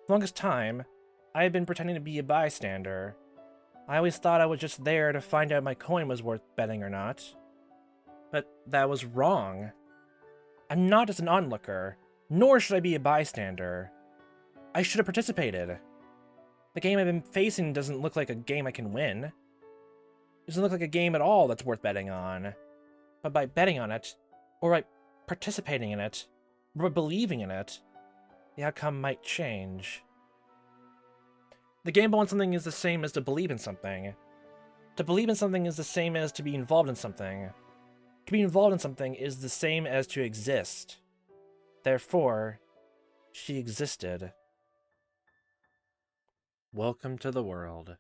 the longest time, I had been pretending to be a bystander. I always thought I was just there to find out my coin was worth betting or not. But that was wrong. I'm not just an onlooker, nor should I be a bystander. I should have participated. The game I've been facing doesn't look like a game I can win. It doesn't look like a game at all that's worth betting on. But by betting on it, or by participating in it, or by believing in it, the outcome might change. The gamble on something is the same as to believe in something. To believe in something is the same as to be involved in something. To be involved in something is the same as to exist. Therefore, she existed. Welcome to the world.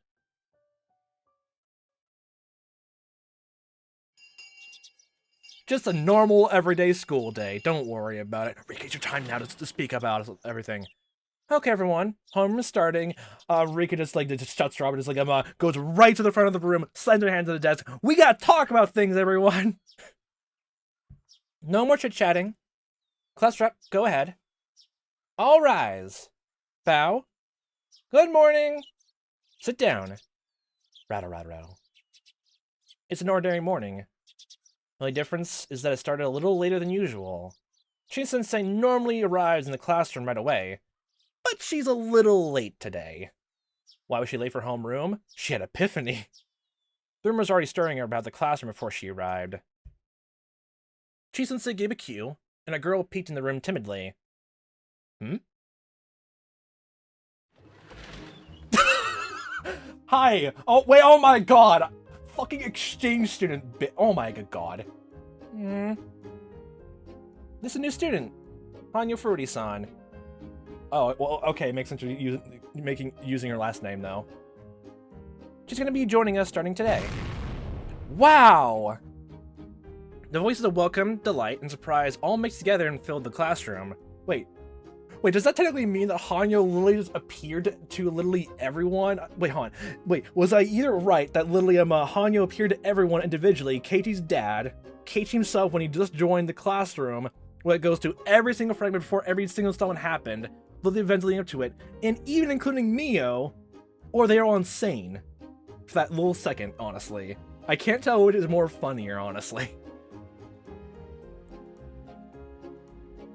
Just a normal, everyday school day. Don't worry about it. Rika, it's your time now to speak about everything. Okay, everyone. Homeroom is starting. Rika just shuts her up and just goes right to the front of the room, slams her hand to the desk. We gotta talk about things, everyone. No more chit-chatting. Class rep, go ahead. All rise. Bow. Good morning. Sit down. Rattle, rattle, rattle. It's an ordinary morning. The only difference is that it started a little later than usual. Shin-sensei normally arrives in the classroom right away, but she's a little late today. Why was she late for homeroom? She had epiphany. The rumor was already stirring about the classroom before she arrived. Chi-sensei gave a cue, and a girl peeked in the room timidly. Hi! Oh, wait, oh my god! Fucking exchange student bit. Oh my good god. This is a new student. Hanyo Fruity-san. Oh, well, okay, makes sense using her last name, though. She's gonna be joining us starting today. Wow! The voices of welcome, delight, and surprise all mixed together and filled the classroom. Wait, does that technically mean that Hanyo literally just appeared to literally everyone? Wait, hold on. Wait, was I either right that literally Hanyo appeared to everyone individually, Keiichi's dad, Keiichi himself when he just joined the classroom, where it goes to every single fragment before every single installment happened, the events leading up to it, and even including Mio, or they are all insane. For that little second, honestly. I can't tell which is more funnier, honestly.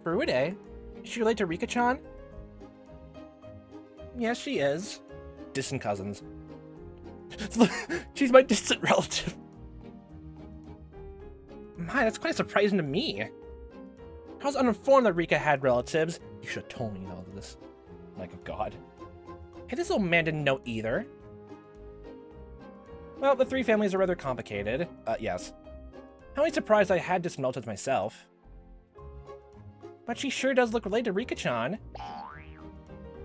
Furude? Is she related to Rika-chan? Yes, she is. Distant cousins. She's my distant relative. My, that's quite surprising to me. I was uninformed that Rika had relatives. You should have told me all of this. My good god. Hey, this little man didn't know either. Well, the three families are rather complicated. Yes. How many surprised I had distant relatives myself. But she sure does look related to Rika-chan.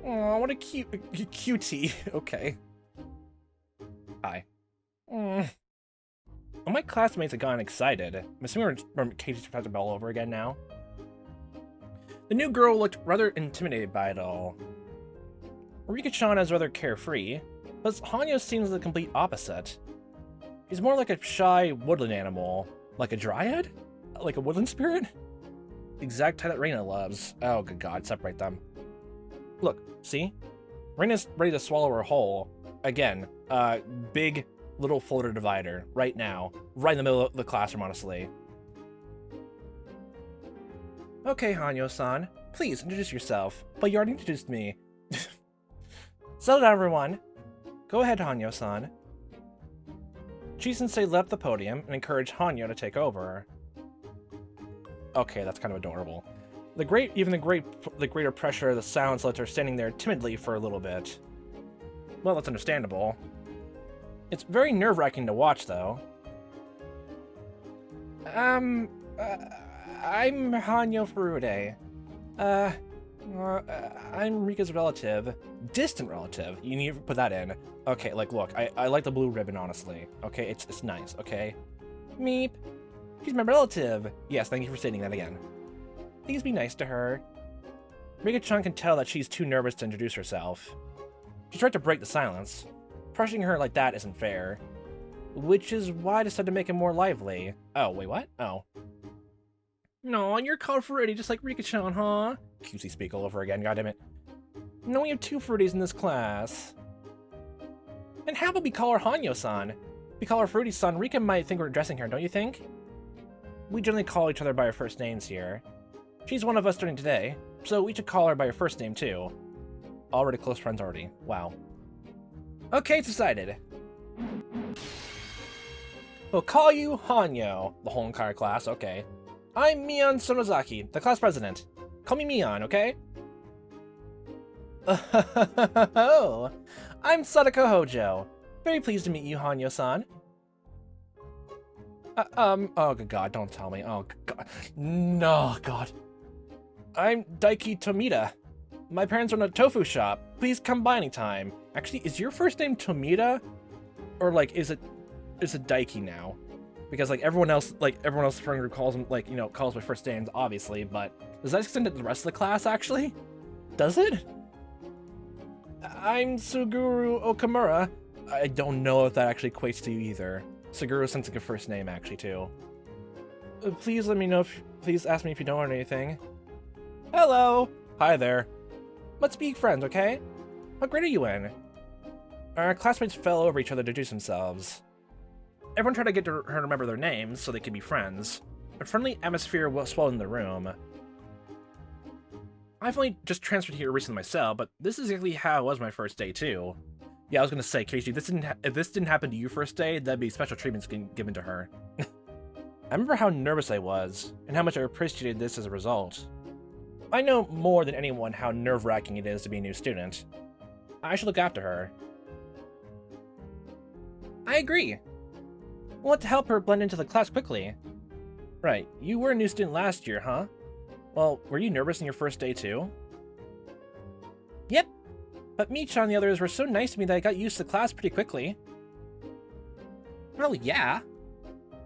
Aw, what a cutie. Okay. Hi. All my classmates have gotten excited. I'm assuming we're Keiichi's Professor all over again now. The new girl looked rather intimidated by it all. Rika-chan is rather carefree, but Hanyo seems the complete opposite. He's more like a shy woodland animal. Like a dryad? Like a woodland spirit? Exact type that Reina loves. Oh, good god, separate them. Look, see? Reina's ready to swallow her whole. Again, big little floater divider right now. Right in the middle of the classroom, honestly. Okay, Hanyo-san. Please, introduce yourself. But you already introduced me. Settle down, everyone. Go ahead, Hanyo-san. Chi-sensei left the podium and encouraged Hanyo to take over. Okay, that's kind of adorable. The greater pressure of the silence left her standing there timidly for a little bit. Well, that's understandable. It's very nerve-wracking to watch, though. I'm Hanyo Furude. I'm Rika's relative. Distant relative. You need to put that in. Okay, like, look, I like the blue ribbon, honestly. Okay, it's nice, okay? Meep. She's my relative. Yes, thank you for stating that again. Please be nice to her. Rika-chan can tell that she's too nervous to introduce herself. She tried to break the silence. Pressuring her like that isn't fair. Which is why I decided to make it more lively. Oh, wait, what? Oh. No, you're called Furude just like Rika-chan, huh? QC speak all over again, goddammit. No, we have 2 fruities in this class. And how about we call her Hanyo-san? If we call her Fruity-san, Rika might think we're addressing her, don't you think? We generally call each other by our first names here. She's one of us during today, so we should call her by her first name too. Already close friends already. Wow. Okay, it's decided. We'll call you Hanyo, the whole entire class, okay. I'm Mion Sonozaki, the class president. Call me Mion, okay? Oh, I'm Sadako Hojo. Very pleased to meet you, Hanyo-san. Oh good god, don't tell me. Oh god. No, god. I'm Daiki Tomita. My parents run a tofu shop. Please come by anytime. Actually, is your first name Tomita? Or like, is it Daiki now? Because like everyone else friend group calls him, like, you know, calls my first names, obviously, but does that extend to the rest of the class actually? Does it? I'm Suguru Okamura. I don't know if that actually equates to you either. Suguru sounds like a first name actually too. Please let me know please ask me if you don't want anything. Hello! Hi there. Let's be friends, okay? What grade are you in? Our classmates fell over each other to introduce themselves. Everyone tried to get her to remember their names so they could be friends. A friendly atmosphere swelled in the room. I've only just transferred here recently myself, but this is exactly how it was my first day too. Yeah, I was gonna say, Keiichi, if this didn't happen to you first day, that'd be special treatments given to her. I remember how nervous I was, and how much I appreciated this as a result. I know more than anyone how nerve-wracking it is to be a new student. I should look after her. I agree. We'll have to help her blend into the class quickly. Right, you were a new student last year, huh? Well, were you nervous in your first day too? Yep, but Micha and the others were so nice to me that I got used to the class pretty quickly. Well, yeah.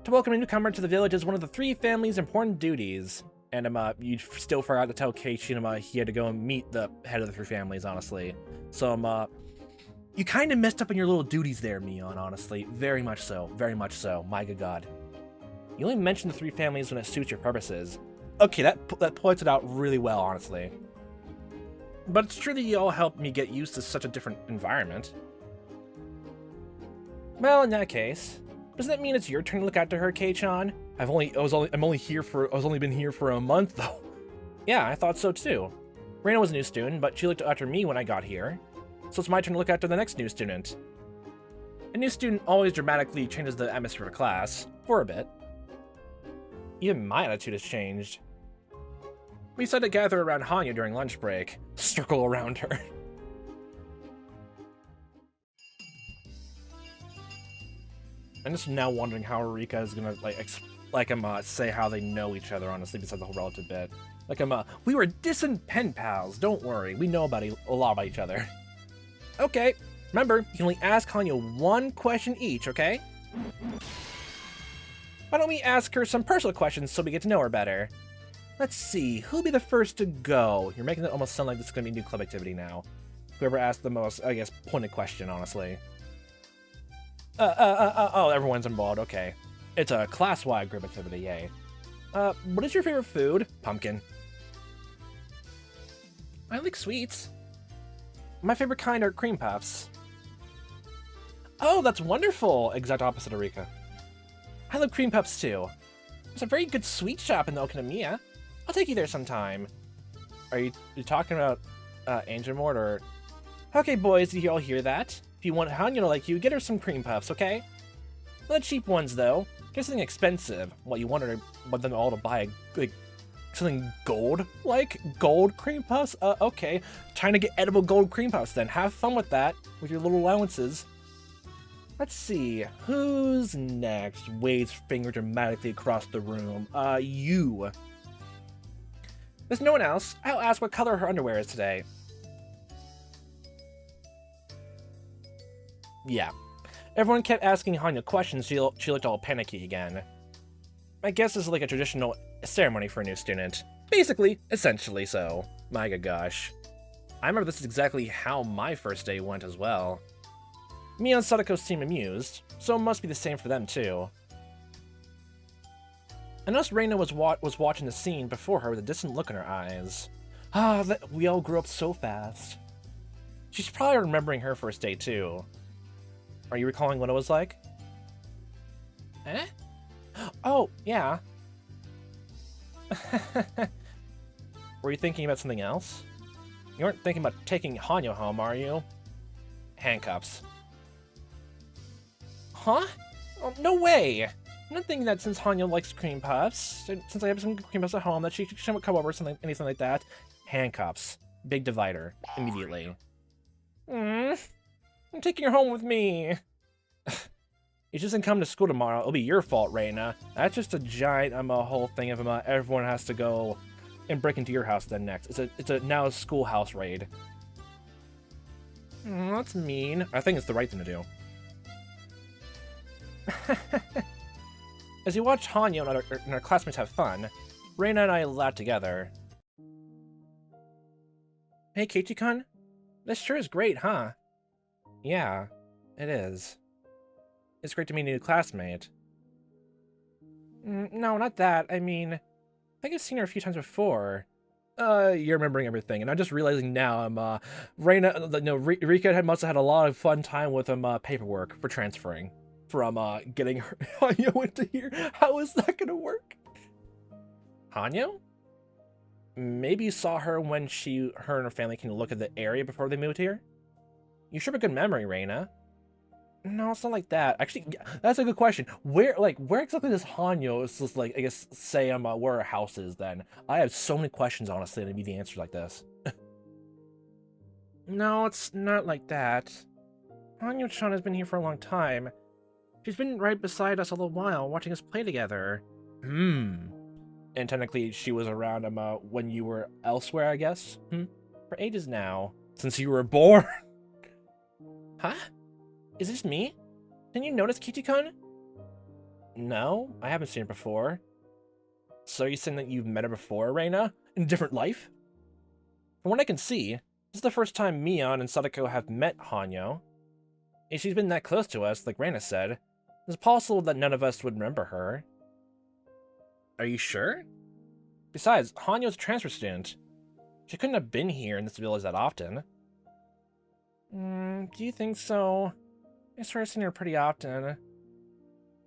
To welcome a newcomer to the village is one of the 3 family's important duties. And you still forgot to tell Keiichi he had to go and meet the head of the 3 families, honestly. So, you kind of messed up in your little duties there, Mion, honestly. Very much so. Very much so. My good god. You only mention the 3 families when it suits your purposes. Okay, that points it out really well, honestly. But it's true that you all helped me get used to such a different environment. Well, in that case, doesn't that mean it's your turn to look after her, Kei-chan? I've only been here for a month though. Yeah, I thought so too. Reina was a new student, but she looked after me when I got here. So it's my turn to look after the next new student. A new student always dramatically changes the atmosphere of a class, for a bit. Even my attitude has changed. We decided to gather around Hanyo during lunch break. Circle around her. I'm just now wondering how Rika is gonna say how they know each other, honestly, besides the whole relative bit. We were distant pen pals, don't worry, we know about a lot about each other. Okay, remember, you can only ask Hanyo 1 question each, okay? Why don't we ask her some personal questions so we get to know her better? Let's see, who'll be the first to go? You're making it almost sound like this is gonna be a new club activity now. Whoever asked the most, I guess, pointed question, honestly. Oh, everyone's involved, okay. It's a class-wide group activity, yay. What is your favorite food? Pumpkin. I like sweets. My favorite kind are cream puffs. Oh, that's wonderful! Exact opposite of Rika. I love cream puffs too. There's a very good sweet shop in Okinomiya. I'll take you there sometime. Are you talking about Angel Mort or... Okay, boys, did you all hear that? If you want Hanyo to like you, get her some cream puffs, okay? Not cheap ones, though. Get something expensive. What, you want them all to buy, something gold? Like, gold cream puffs? Okay. Time to get edible gold cream puffs, then. Have fun with that, with your little allowances. Let's see. Who's next? Waves finger dramatically across the room. You. There's no one else. I'll ask what color her underwear is today. Yeah. Everyone kept asking Hanyo questions, she looked all panicky again. I guess this is like a traditional ceremony for a new student. Basically, essentially so. My gosh. I remember this is exactly how my first day went as well. Me and Sadako seemed amused, so it must be the same for them too. I noticed Reina was watching the scene before her with a distant look in her eyes. We all grew up so fast. She's probably remembering her first day, too. Are you recalling what it was like? Eh? Oh, yeah. Were you thinking about something else? You weren't thinking about taking Hanyo home, are you? Handcuffs. Huh? Oh, no way! I'm not thinking that since Hanyo likes cream puffs, since I have some cream puffs at home, that she should come over or something, anything like that. Handcuffs. Big divider. Immediately. I'm taking her home with me. You just didn't come to school tomorrow. It'll be your fault, Reina. That's just a giant whole thing of everyone has to go and break into your house then next. It's a now a schoolhouse raid. That's mean. I think it's the right thing to do. As you watch Hanyo and her classmates have fun, Reina and I laugh together. Hey, Keiichi-kun? This sure is great, huh? Yeah, it is. It's great to meet a new classmate. No, not that. I mean, I think I've seen her a few times before. You're remembering everything, and I'm just realizing now, Reina, Rika must have had a lot of fun time with paperwork for transferring from, getting her Hanyo into here. How is that gonna work? Hanyo? Maybe you saw her when her and her family came to look at the area before they moved here? You sure have a good memory, Reina. No, it's not like that. Actually, that's a good question. Where exactly does Hanyo is just like, I guess, say where her house is then? I have so many questions, honestly, to be the answers like this. No, it's not like that. Hanyo-chan has been here for a long time. She's been right beside us all the while, watching us play together. And technically, she was around when you were elsewhere, I guess? For ages now. Since you were born. Huh? Is this me? Didn't you notice Keiichi-kun? No, I haven't seen her before. So you're saying that you've met her before, Reina? In a different life? From what I can see, this is the first time Mion and Sadako have met Hanyo. If she's been that close to us, like Reina said, it's possible that none of us would remember her. Are you sure? Besides, Hanyo's a transfer student. She couldn't have been here in this village that often. Do you think so? I swear I've seen her pretty often.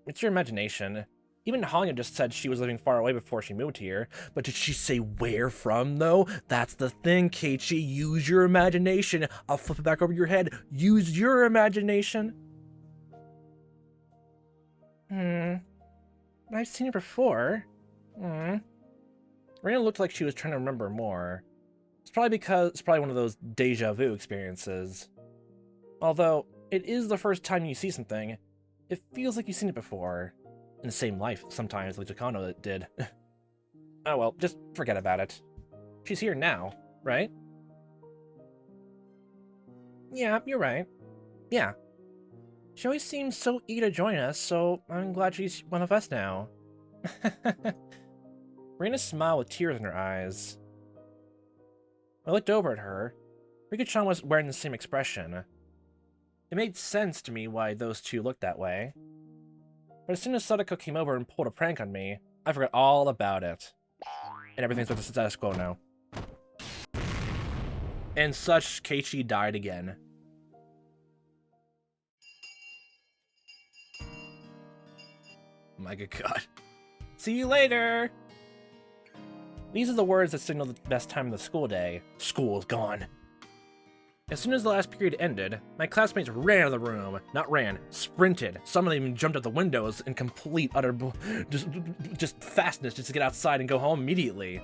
It's your imagination. Even Hanyo just said she was living far away before she moved here, but did she say where from, though? That's the thing, Keiichi. Use your imagination. I'll flip it back over your head. Use your imagination. I've seen her before. Reina looked like she was trying to remember more. It's probably one of those deja vu experiences. Although, it is the first time you see something, it feels like you've seen it before. In the same life, sometimes, like Takano did. Oh well, just forget about it. She's here now, right? Yeah, you're right. Yeah. She always seems so eager to join us, so I'm glad she's one of us now. Reina smiled with tears in her eyes. I looked over at her. Rika-chan was wearing the same expression. It made sense to me why those two looked that way. But as soon as Sadako came over and pulled a prank on me, I forgot all about it. And everything's back to status quo now. And such, Keiichi died again. My good god. See you later! These are the words that signal the best time of the school day. School is gone. As soon as the last period ended, my classmates ran out of the room. Not ran, sprinted. Some of them even jumped out the windows in complete, utter, just fastness just to get outside and go home immediately.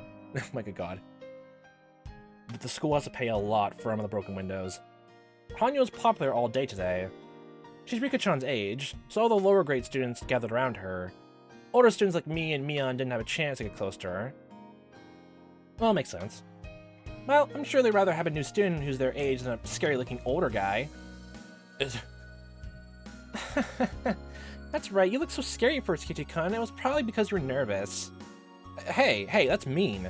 My good god. But the school has to pay a lot for the broken windows. Hanyo was popular all day today. She's Rika-chan's age, so all the lower grade students gathered around her. Older students like me and Mion didn't have a chance to get close to her. Well, it makes sense. Well, I'm sure they'd rather have a new student who's their age than a scary-looking older guy. That's right, you look so scary first, Keiichi-kun. It was probably because you were nervous. Hey, that's mean.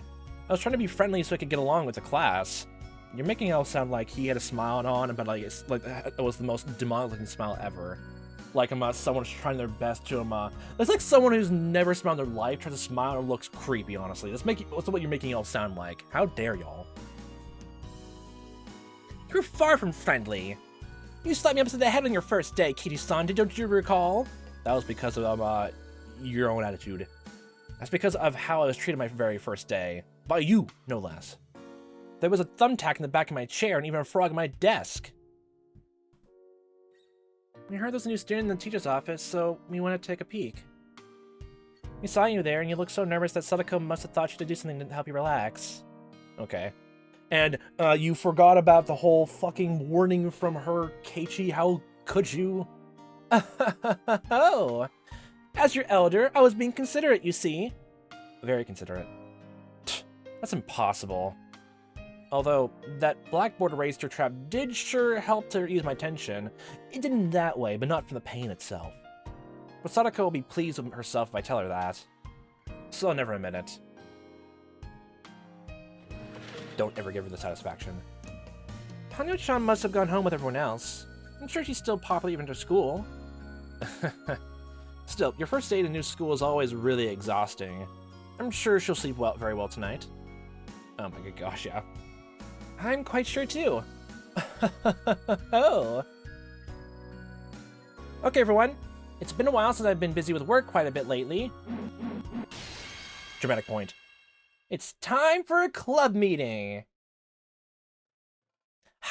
I was trying to be friendly so I could get along with the class. You're making it all sound like he had a smile on, but like it was the most demonic-looking smile ever. Like someone's trying their best to it's like someone who's never smiled in their life tries to smile and looks creepy, honestly. That's what you're making it all sound like. How dare y'all? You're far from friendly. You slapped me upside the head on your first day, Keiichi-san, don't you recall? That was because of, your own attitude. That's because of how I was treated my very first day. By you, no less. There was a thumbtack in the back of my chair and even a frog in my desk. We heard there's a new student in the teacher's office, so we went to take a peek. We saw you there, and you looked so nervous that Sadako must have thought you to do something to help you relax. Okay. And, you forgot about the whole fucking warning from her, Keiichi, how could you? Oh! As your elder, I was being considerate, you see. Very considerate. That's impossible. Although, that blackboard eraser trap did sure help to ease my tension. It did in that way, but not from the pain itself. But Sadako will be pleased with herself if I tell her that. So I'll never admit it. Don't ever give her the satisfaction. Hanyo-chan must have gone home with everyone else. I'm sure she's still popular even to school. Still, your first day in a new school is always really exhausting. I'm sure she'll sleep very well tonight. Oh my good gosh, yeah. I'm quite sure too. Oh. Okay, everyone. It's been a while since I've been busy with work quite a bit lately. Dramatic point. It's time for a club meeting.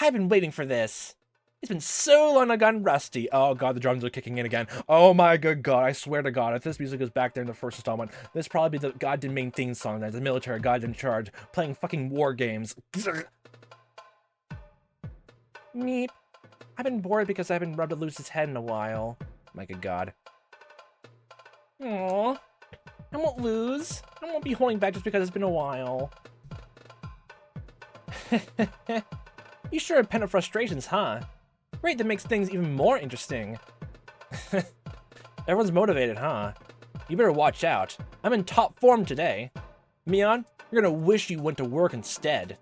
I've been waiting for this. It's been so long I've gotten rusty. Oh god, the drums are kicking in again. Oh my good god, I swear to god, if this music goes back there in the first installment, this probably be the goddamn main theme song that's the military god in charge, playing fucking war games. Meep. I've been bored because I haven't rubbed a Lucy's head in a while. My good god. Aww. I won't lose. I won't be holding back just because it's been a while. You sure have pent up frustrations, huh? Great, that makes things even more interesting. Everyone's motivated, huh? You better watch out. I'm in top form today. Mion, you're gonna wish you went to work instead.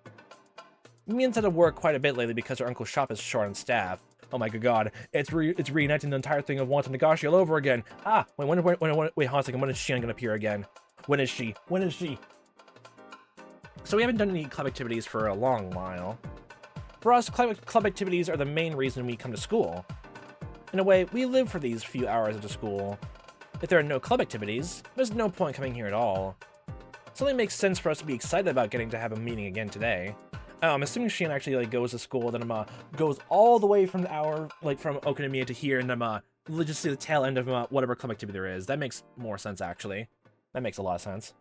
Mion's had to work quite a bit lately because her uncle's shop is short on staff. Oh my good god, it's reenacting the entire thing of Wanton Nagashi all over again. Ah, wait, wait, hold on a second, when is Shion gonna appear again? When is she? When is she? So we haven't done any club activities for a long while. For us, club activities are the main reason we come to school. In a way, we live for these few hours after school. If there are no club activities, there's no point coming here at all. So it makes sense for us to be excited about getting to have a meeting again today. I'm assuming Shion actually goes to school, then goes all the way from the hour, from Okonomiya to here, and just see the tail end of whatever club activity there is. That makes more sense, actually. That makes a lot of sense.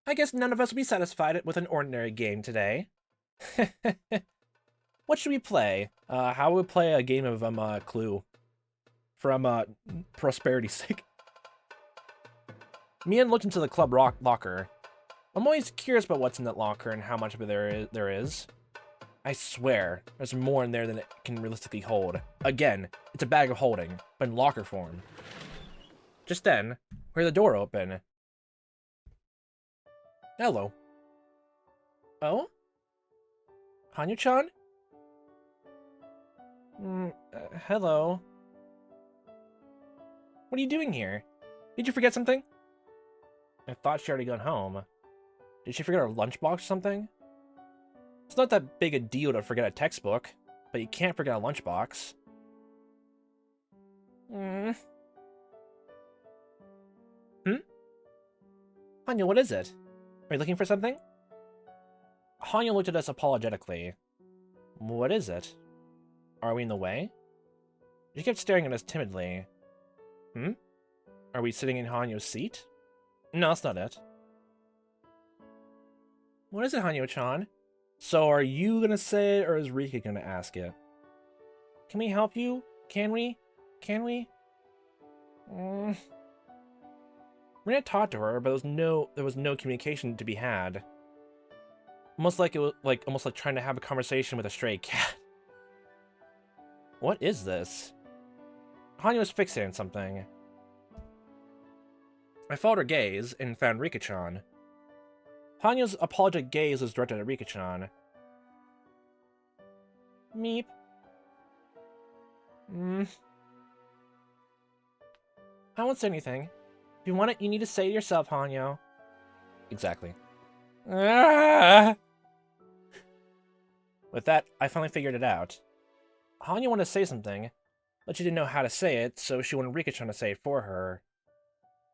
I guess none of us will be satisfied with an ordinary game today. What should we play? How would we play a game of Clue? From prosperity's sake. Mian looked into the club locker. I'm always curious about what's in that locker and how much of it there is. I swear, there's more in there than it can realistically hold. Again, it's a bag of holding, but in locker form. Just then, we heard the door open. Hello. Oh? Hanyo-chan? Hello. What are you doing here? Did you forget something? I thought she already gone home. Did she forget her lunchbox or something? It's not that big a deal to forget a textbook, but you can't forget a lunchbox. Hmm? Hanyo, what is it? Are you looking for something? Hanyo looked at us apologetically. What is it? Are we in the way? She kept staring at us timidly. Are we sitting in Hanyo's seat? No, that's not it. What is it, Hanyo-chan? So are you gonna say it, or is Rika gonna ask it? Can we help you? Can we? Can we? Rina talked to her, but there was no communication to be had. Almost like trying to have a conversation with a stray cat. What is this? Hanyo was fixated on something. I followed her gaze and found Rika-chan. Hanyo's apologetic gaze was directed at Rika-chan. Meep. I won't say anything. If you want it, you need to say it yourself, Hanyo. Exactly. Ah! With that, I finally figured it out. Hanya wanted to say something, but she didn't know how to say it, so she wanted Rika-chan to say it for her.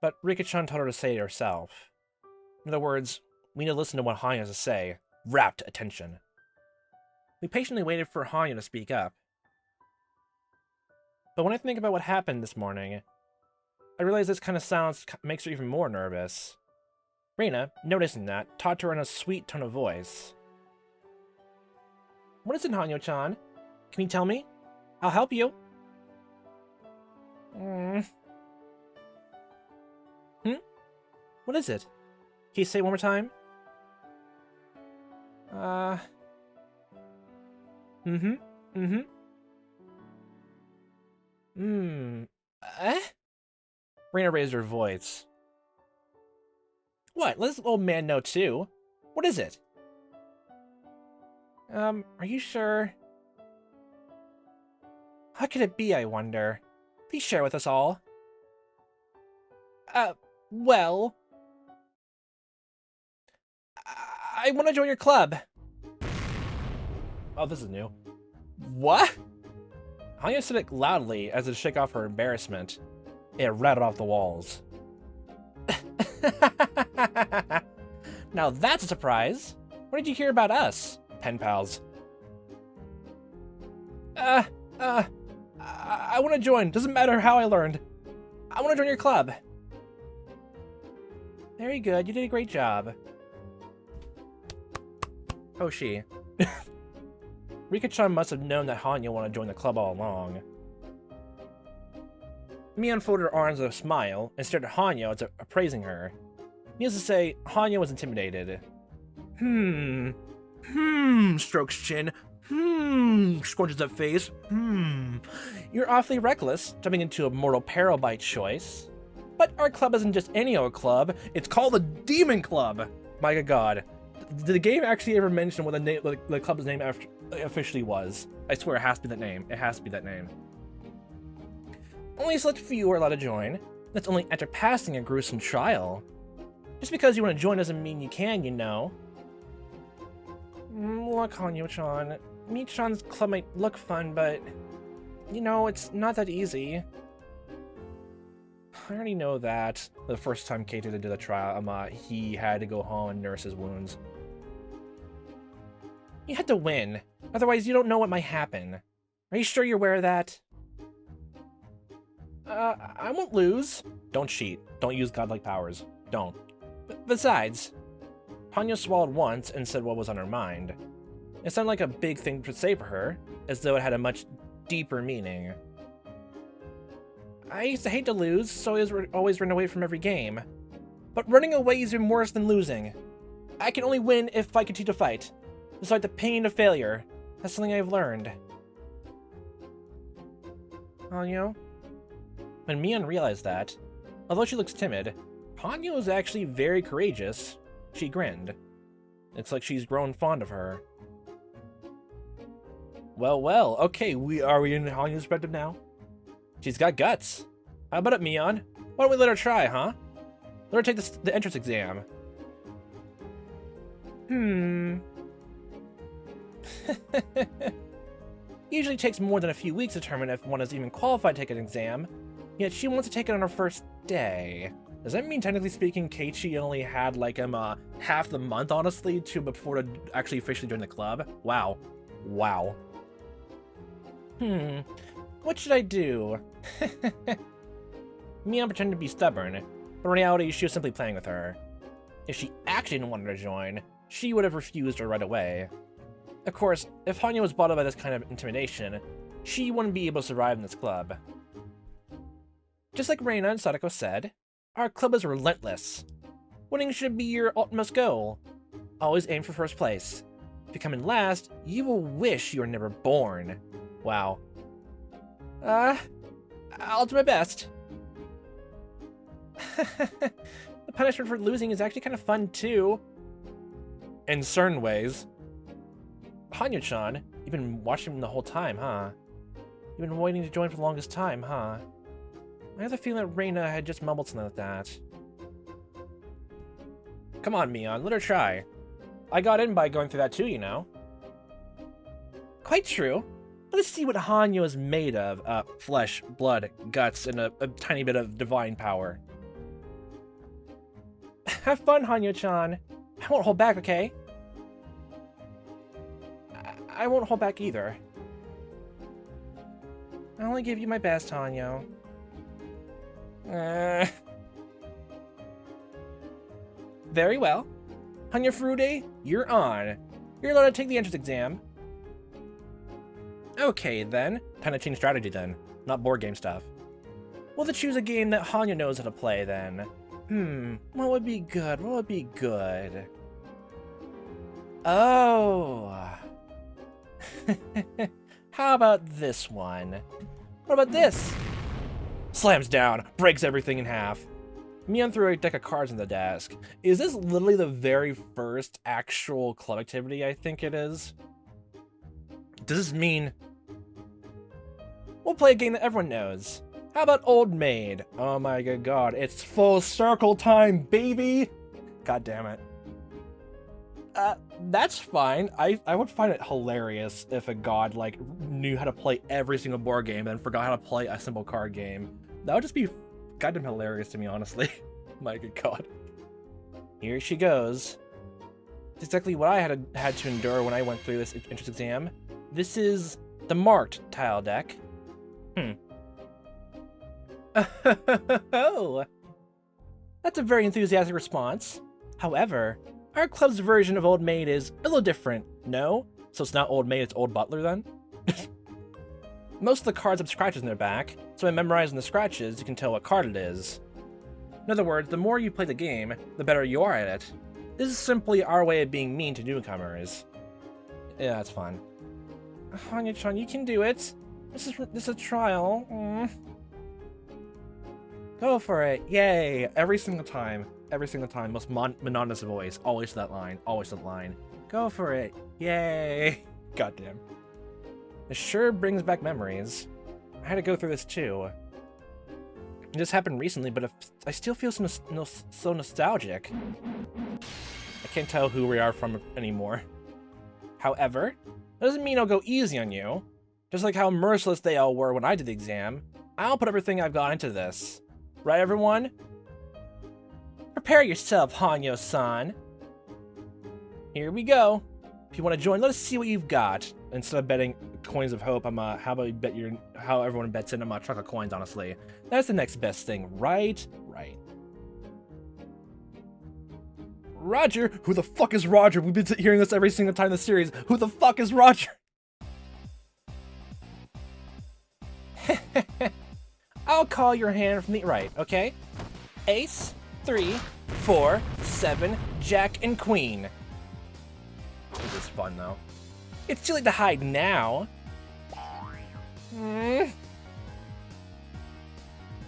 But Rika-chan told her to say it herself. In other words, we need to listen to what Hanya has to say. Rapt attention. We patiently waited for Hanya to speak up. But when I think about what happened this morning, I realize this kind of makes her even more nervous. Reina, noticing that, talked to her in a sweet tone of voice. What is it, Hanyo-chan? Can you tell me? I'll help you. What is it? Can you say it one more time? Reina raised her voice. What? Let this old man know too. What is it? Are you sure? How could it be, I wonder? Please share with us all. Well... I want to join your club. Oh, this is new. What? Hanya said it loudly as to shake off her embarrassment. It rattled off the walls. Now that's a surprise. What did you hear about us, pen pals? I want to join. Doesn't matter how I learned. I want to join your club. Very good. You did a great job. Oh, she. Rika-chan must have known that Hanya wanted to join the club all along. Mia unfolded her arms with a smile and stared at Hanya as if appraising her. Needless to say, Hanya was intimidated. Strokes chin. Scrunches up face. You're awfully reckless, jumping into a mortal peril by choice. But our club isn't just any old club, it's called the Demon Club! My god. Did the game actually ever mention what the club's name officially was? I swear it has to be that name. It has to be that name. Only a select few are allowed to join. That's only after passing a gruesome trial. Just because you want to join doesn't mean you can, you know. Look, Hanyo-chan. Mi-chan's club might look fun, but... You know, it's not that easy. I already know that. The first time Keita did the trial, he had to go home and nurse his wounds. You had to win. Otherwise, you don't know what might happen. Are you sure you're aware of that? I won't lose. Don't cheat. Don't use godlike powers. Don't. Besides, Hanya swallowed once and said what was on her mind. It sounded like a big thing to say for her, as though it had a much deeper meaning. I used to hate to lose, so I always run away from every game. But running away is even worse than losing. I can only win if I continue to fight, despite the pain of failure. That's something I've learned. Hanyo? When Mion realized that, although she looks timid, Hanyo is actually very courageous. She grinned. It's like she's grown fond of her. Well, okay, are we in Hanyo's perspective now? She's got guts. How about it, Mion? Why don't we let her try, huh? Let her take the entrance exam. Usually takes more than a few weeks to determine if one is even qualified to take an exam, yet she wants to take it on her first day. Does that mean, technically speaking, Keiichi only had, like, half the month, honestly, before to actually officially join the club? Wow. Wow. What should I do? Mion pretended to be stubborn, but in reality, she was simply playing with her. If she actually didn't want her to join, she would have refused her right away. Of course, if Hanya was bothered by this kind of intimidation, she wouldn't be able to survive in this club. Just like Reina and Sadako said, our club is relentless. Winning should be your utmost goal. Always aim for first place. If you come in last, you will wish you were never born. Wow. I'll do my best. The punishment for losing is actually kind of fun, too. In certain ways. Hanyo-chan, you've been watching him the whole time, huh? You've been waiting to join for the longest time, huh? I have the feeling that Reina had just mumbled something like that. Come on, Mion, let her try. I got in by going through that too, you know. Quite true. Let's see what Hanyo is made of. Flesh, blood, guts, and a tiny bit of divine power. Have fun, Hanyo-chan. I won't hold back, okay? I won't hold back either. I only give you my best, Hanyo. Very well. Hanyo Furude, you're on. You're allowed to take the entrance exam. Okay, then. Time to change strategy, then. Not board game stuff. We'll have to choose a game that Hanyo knows how to play, then. What would be good? What would be good? Oh. How about this one? What about this? Slams down, breaks everything in half. Mion threw a deck of cards on the desk. Is this literally the very first actual club activity? I think it is. Does this mean we'll play a game that everyone knows? How about Old Maid? Oh my good god, it's full circle time, baby! God damn it. That's fine. I would find it hilarious if a god, like, knew how to play every single board game and forgot how to play a simple card game. That would just be goddamn hilarious to me, honestly. My good god. Here she goes. It's exactly what I had to endure when I went through this entrance exam. This is the marked tile deck. Oh, that's a very enthusiastic response. However, our club's version of Old Maid is a little different, no? So it's not Old Maid, it's Old Butler then? Most of the cards have scratches in their back, so by memorizing the scratches, you can tell what card it is. In other words, the more you play the game, the better you are at it. This is simply our way of being mean to newcomers. Yeah, that's fun. Hanyo-chan, you can do it. This is a trial. Go for it. Yay. Every single time. Every single time. Most monotonous voice. Always that line. Always that line. Go for it. Yay. Goddamn. This sure brings back memories. I had to go through this too. It just happened recently, but I still feel so nostalgic. I can't tell who we are from anymore. However, that doesn't mean I'll go easy on you. Just like how merciless they all were when I did the exam, I'll put everything I've got into this. Right, everyone? Prepare yourself, Hanyo-san. Here we go. If you want to join, let us see what you've got. Instead of betting coins of hope, how about you bet how everyone bets in chocolate coins, honestly. That's the next best thing, right? Right. Roger? Who the fuck is Roger? We've been hearing this every single time in the series. Who the fuck is Roger? I'll call your hand from the right, okay? Ace, 3, 4, 7, Jack, and Queen. This is fun, though. It's too late to hide now.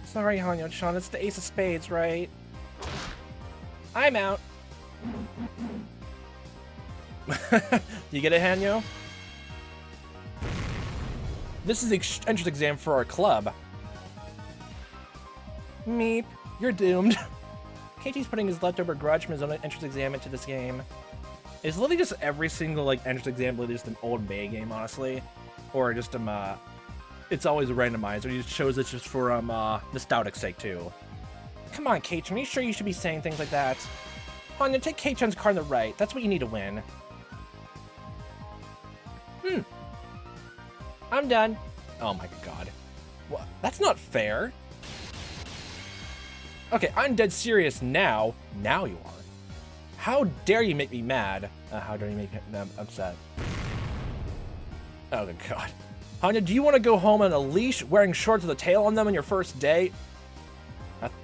Sorry, Hanyo-chan, it's the Ace of Spades, right? I'm out. You get it, Hanyo? This is the entrance exam for our club. Meep, you're doomed. Keiichi's putting his leftover grudge from his own entrance exam into this game. It's literally just every single entrance exam, literally just an Old Maid game, honestly, or just it's always randomized, or you just chose it just for nostalgic sake too. Come on, Keiichi, are you sure you should be saying things like that? Hanyo, take Keiichan's card on the right. That's what you need to win. I'm done. Oh my god. What? That's not fair. Okay, I'm dead serious now. Now you are. How dare you make me mad? How dare you make me upset? Oh, good god. Hanyo, do you want to go home on a leash wearing shorts with a tail on them on your first day?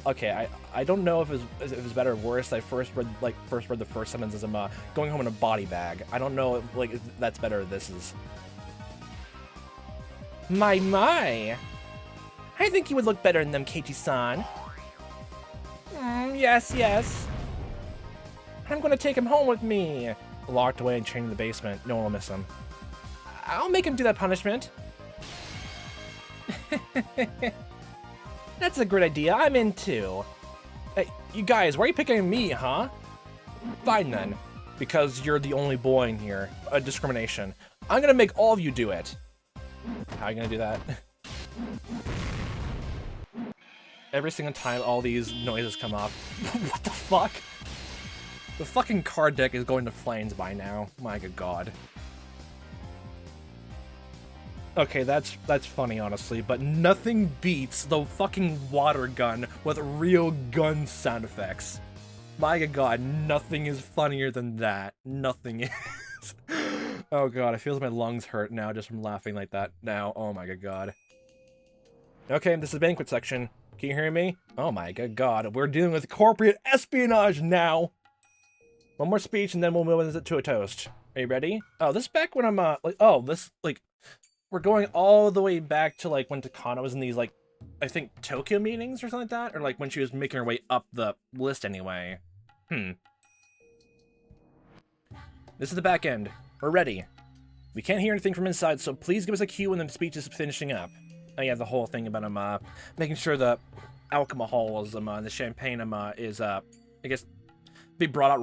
Okay, I don't know if it was better or worse. I first read the first sentence as I'm going home in a body bag. I don't know if that's better or this is. My. I think you would look better in them, Keiichi-san. Yes. I'm gonna take him home with me. Locked away and chained in the basement. No one will miss him. I'll make him do that punishment. That's a great idea. I'm in too. Hey, you guys, why are you picking me, huh? Fine then. because you're the only boy in here. Discrimination. I'm gonna make all of you do it. How are you gonna do that? Every single time all these noises come up. What the fuck? The fucking card deck is going to flames by now. My good god. Okay, that's funny, honestly, but nothing beats the fucking water gun with real gun sound effects. My good god, nothing is funnier than that. Nothing is. Oh god, it feels my lungs hurt now just from laughing like that now. Oh my good god. Okay, this is the banquet section. Can you hear me? Oh my good god, we're dealing with corporate espionage now! One more speech and then we'll move to a toast. Are you ready? Oh, this is back when I'm, we're going all the way back to, like, when Takano was in these, like, I think Tokyo meetings or something like that? Or, like, when she was making her way up the list anyway. This is the back end. We're ready. We can't hear anything from inside, so please give us a cue when the speech is finishing up. Oh yeah, the whole thing about making sure the alcohols and the champagne is I guess be brought out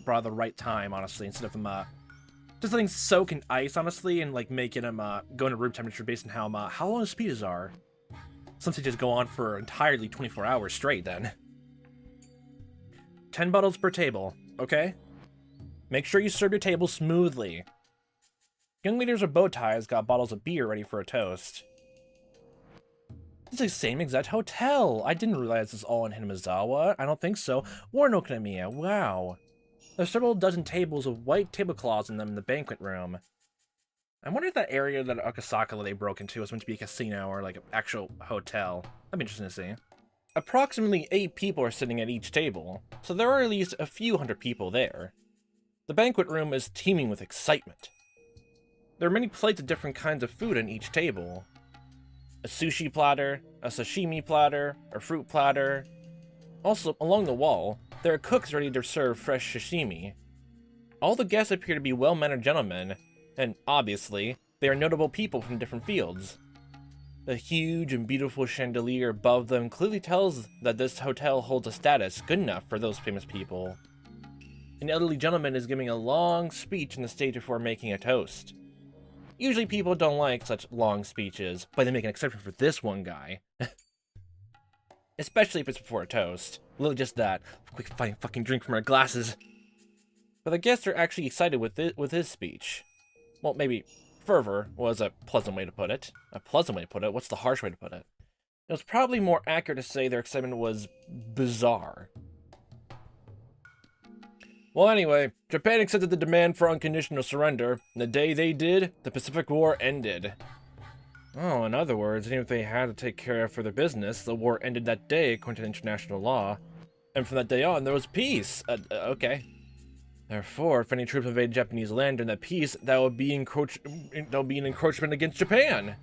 brought out the right time, honestly, instead of just letting soak in ice, honestly, and like making them go into room temperature based on how long the speeches are. Some speeches go on for entirely 24 hours straight. Then 10 bottles per table, okay? Make sure you serve your table smoothly. Young leaders with bow ties got bottles of beer ready for a toast. It's the same exact hotel. I didn't realize this all in Hinamizawa. I don't think so. Or in Okamiya. Wow. There's several dozen tables with white tablecloths in them in the banquet room. I wonder if that area that Akasaka they broke into was meant to be a casino or like an actual hotel. That'd be interesting to see. Approximately 8 people are sitting at each table, so there are at least a few hundred people there. The banquet room is teeming with excitement. There are many plates of different kinds of food on each table. A sushi platter, a sashimi platter, a fruit platter. Also, along the wall, there are cooks ready to serve fresh sashimi. All the guests appear to be well-mannered gentlemen, and obviously, they are notable people from different fields. The huge and beautiful chandelier above them clearly tells that this hotel holds a status good enough for those famous people. An elderly gentleman is giving a long speech on the stage before making a toast. Usually people don't like such long speeches, but they make an exception for this one guy. Especially if it's before a toast. Literally just that. Quick fucking drink from our glasses. But the guests are actually excited with his speech. Well, maybe fervor was a pleasant way to put it. A pleasant way to put it? What's the harsh way to put it? It was probably more accurate to say their excitement was bizarre. Well, anyway, Japan accepted the demand for unconditional surrender, and the day they did, the Pacific War ended. Oh, in other words, even if they had to take care of for their business, the war ended that day according to international law. And from that day on, there was peace. Okay. Therefore, if any troops invade Japanese land during that peace, that would be an encroachment against Japan. No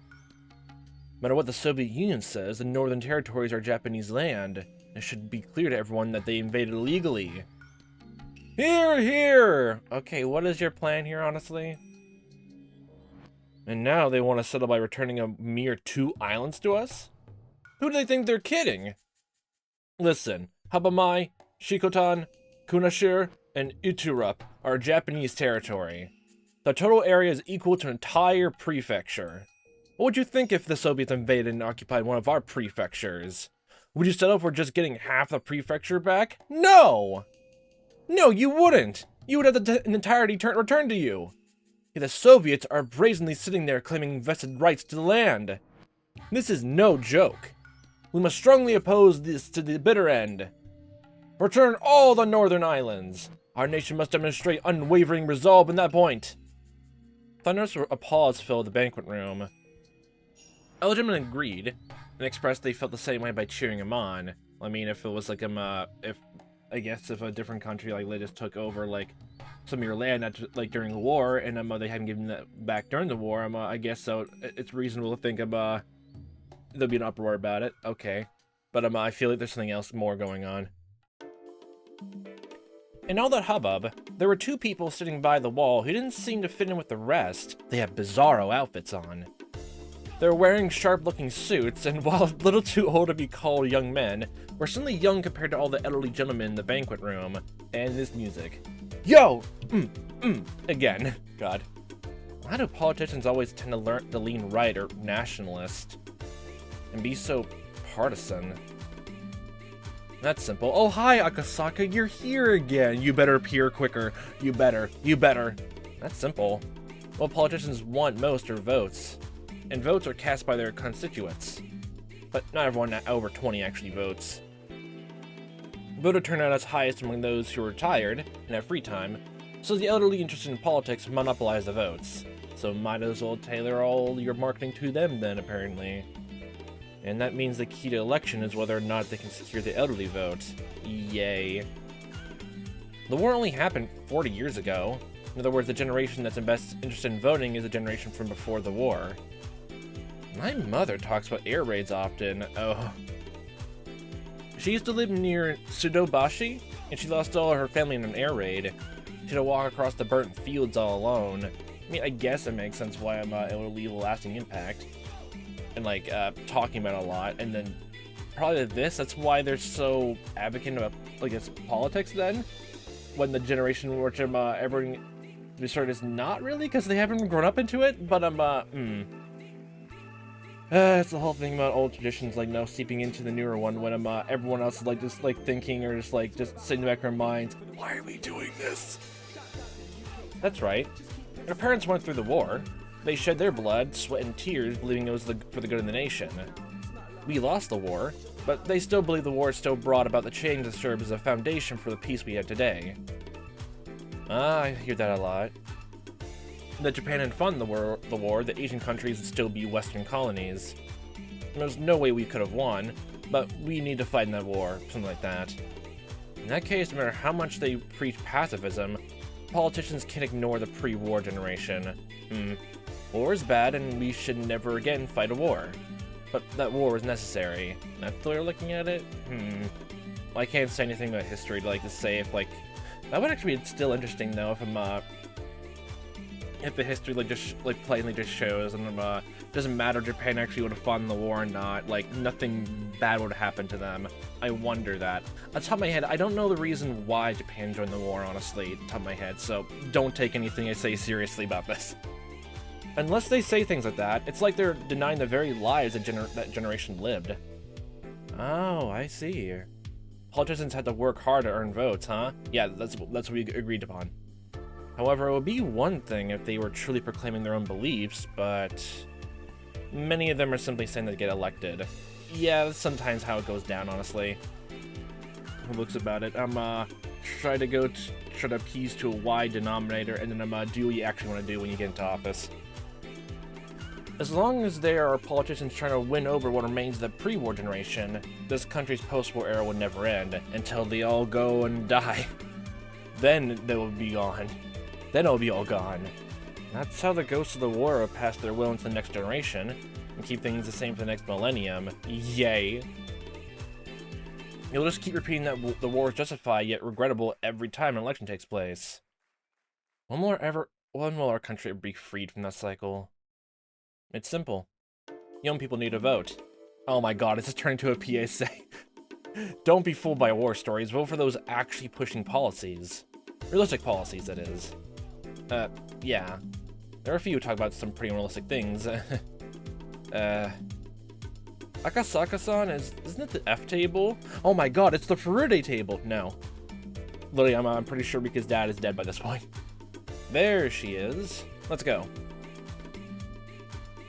matter what the Soviet Union says, the Northern Territories are Japanese land. It should be clear to everyone that they invaded illegally. Hear, hear! Okay, what is your plan here, honestly? And now they want to settle by returning a mere 2 islands to us? Who do they think they're kidding? Listen, Habamai, Shikotan, Kunashir, and Iturup are Japanese territory. The total area is equal to an entire prefecture. What would you think if the Soviets invaded and occupied one of our prefectures? Would you settle for just getting half the prefecture back? No! No, you wouldn't! You would have the entirety returned to you! Yet the Soviets are brazenly sitting there claiming vested rights to the land. This is no joke. We must strongly oppose this to the bitter end. Return all the northern islands. Our nation must demonstrate unwavering resolve in that point. Thunderous applause filled the banquet room. All gentlemen agreed, and expressed they felt the same way by cheering him on. I mean, if it was like if a different country like they just took over like some of your land like during the war, and they hadn't given that back during the war, I guess so. It's reasonable to think there'll be an uproar about it. Okay, but I feel like there's something else more going on. In all that hubbub, there were 2 people sitting by the wall who didn't seem to fit in with the rest. They had bizarro outfits on. They're wearing sharp-looking suits, and while a little too old to be called young men, we're certainly young compared to all the elderly gentlemen in the banquet room. And this music. Yo! Again. God. Why do politicians always tend to lean right or nationalist? And be so partisan? That's simple. Oh, hi, Akasaka, you're here again. You better appear quicker. You better. That's simple. What politicians want most are votes. And votes are cast by their constituents. But not everyone over 20 actually votes. Voter turnout is highest among those who are retired and have free time, so the elderly interested in politics monopolize the votes. So might as well tailor all your marketing to them then, apparently. And that means the key to election is whether or not they can secure the elderly vote. Yay. The war only happened 40 years ago. In other words, the generation that's best interested in voting is the generation from before the war. My mother talks about air raids often. Oh. She used to live near Sudobashi, and she lost all her family in an air raid. She had to walk across the burnt fields all alone. I mean, I guess it makes sense why it will leave a lasting impact. And, like, talking about it a lot. And then, probably that's why they're so advocating about, like, it's politics then? When the generation which everyone sort of is not really, because they haven't grown up into it, but it's the whole thing about old traditions, like, now seeping into the newer one when everyone else is, like, just, like, thinking or just sitting in the back of their minds, why are we doing this? That's right. Our parents went through the war. They shed their blood, sweat, and tears, believing it was for the good of the nation. We lost the war, but they still believe the war still brought about the change that serves as a foundation for the peace we have today. I hear that a lot. That Japan had fought the war, the Asian countries would still be Western colonies. There's no way we could have won, but we need to fight in that war, something like that. In that case, no matter how much they preach pacifism, politicians can't ignore the pre-war generation. War is bad, and we should never again fight a war. But that war was necessary. That's the way we're looking at it? I can't say anything about history to say if, that would actually be still interesting, though, if the history, plainly just shows, and, doesn't matter if Japan actually would have fought in the war or not, nothing bad would happen to them. I wonder that. On the top of my head, I don't know the reason why Japan joined the war, honestly, top of my head, so don't take anything I say seriously about this. Unless they say things like that, it's like they're denying the very lives that generation lived. Oh, I see. Politicians had to work hard to earn votes, huh? Yeah, that's what we agreed upon. However, it would be one thing if they were truly proclaiming their own beliefs, but many of them are simply saying they get elected. Yeah, that's sometimes how it goes down, honestly. Who looks about it? Try to appease to a wide denominator, and then do what you actually want to do when you get into office. As long as there are politicians trying to win over what remains of the pre-war generation, this country's post-war era will never end, until they all go and die. Then they will be gone. Then it'll be all gone. That's how the ghosts of the war will pass their will into the next generation, and keep things the same for the next millennium. Yay. You'll just keep repeating that the war is justified yet regrettable every time an election takes place. When will our country ever be freed from that cycle? It's simple. Young people need to vote. Oh my god, it's just turned into a PSA. Don't be fooled by war stories. Vote for those actually pushing policies. Realistic policies, that is. Yeah. There are a few who talk about some pretty unrealistic things. Akasaka-san, isn't it the F table? Oh my god, it's the Furude table! No. Literally, I'm pretty sure because Dad is dead by this point. There she is. Let's go.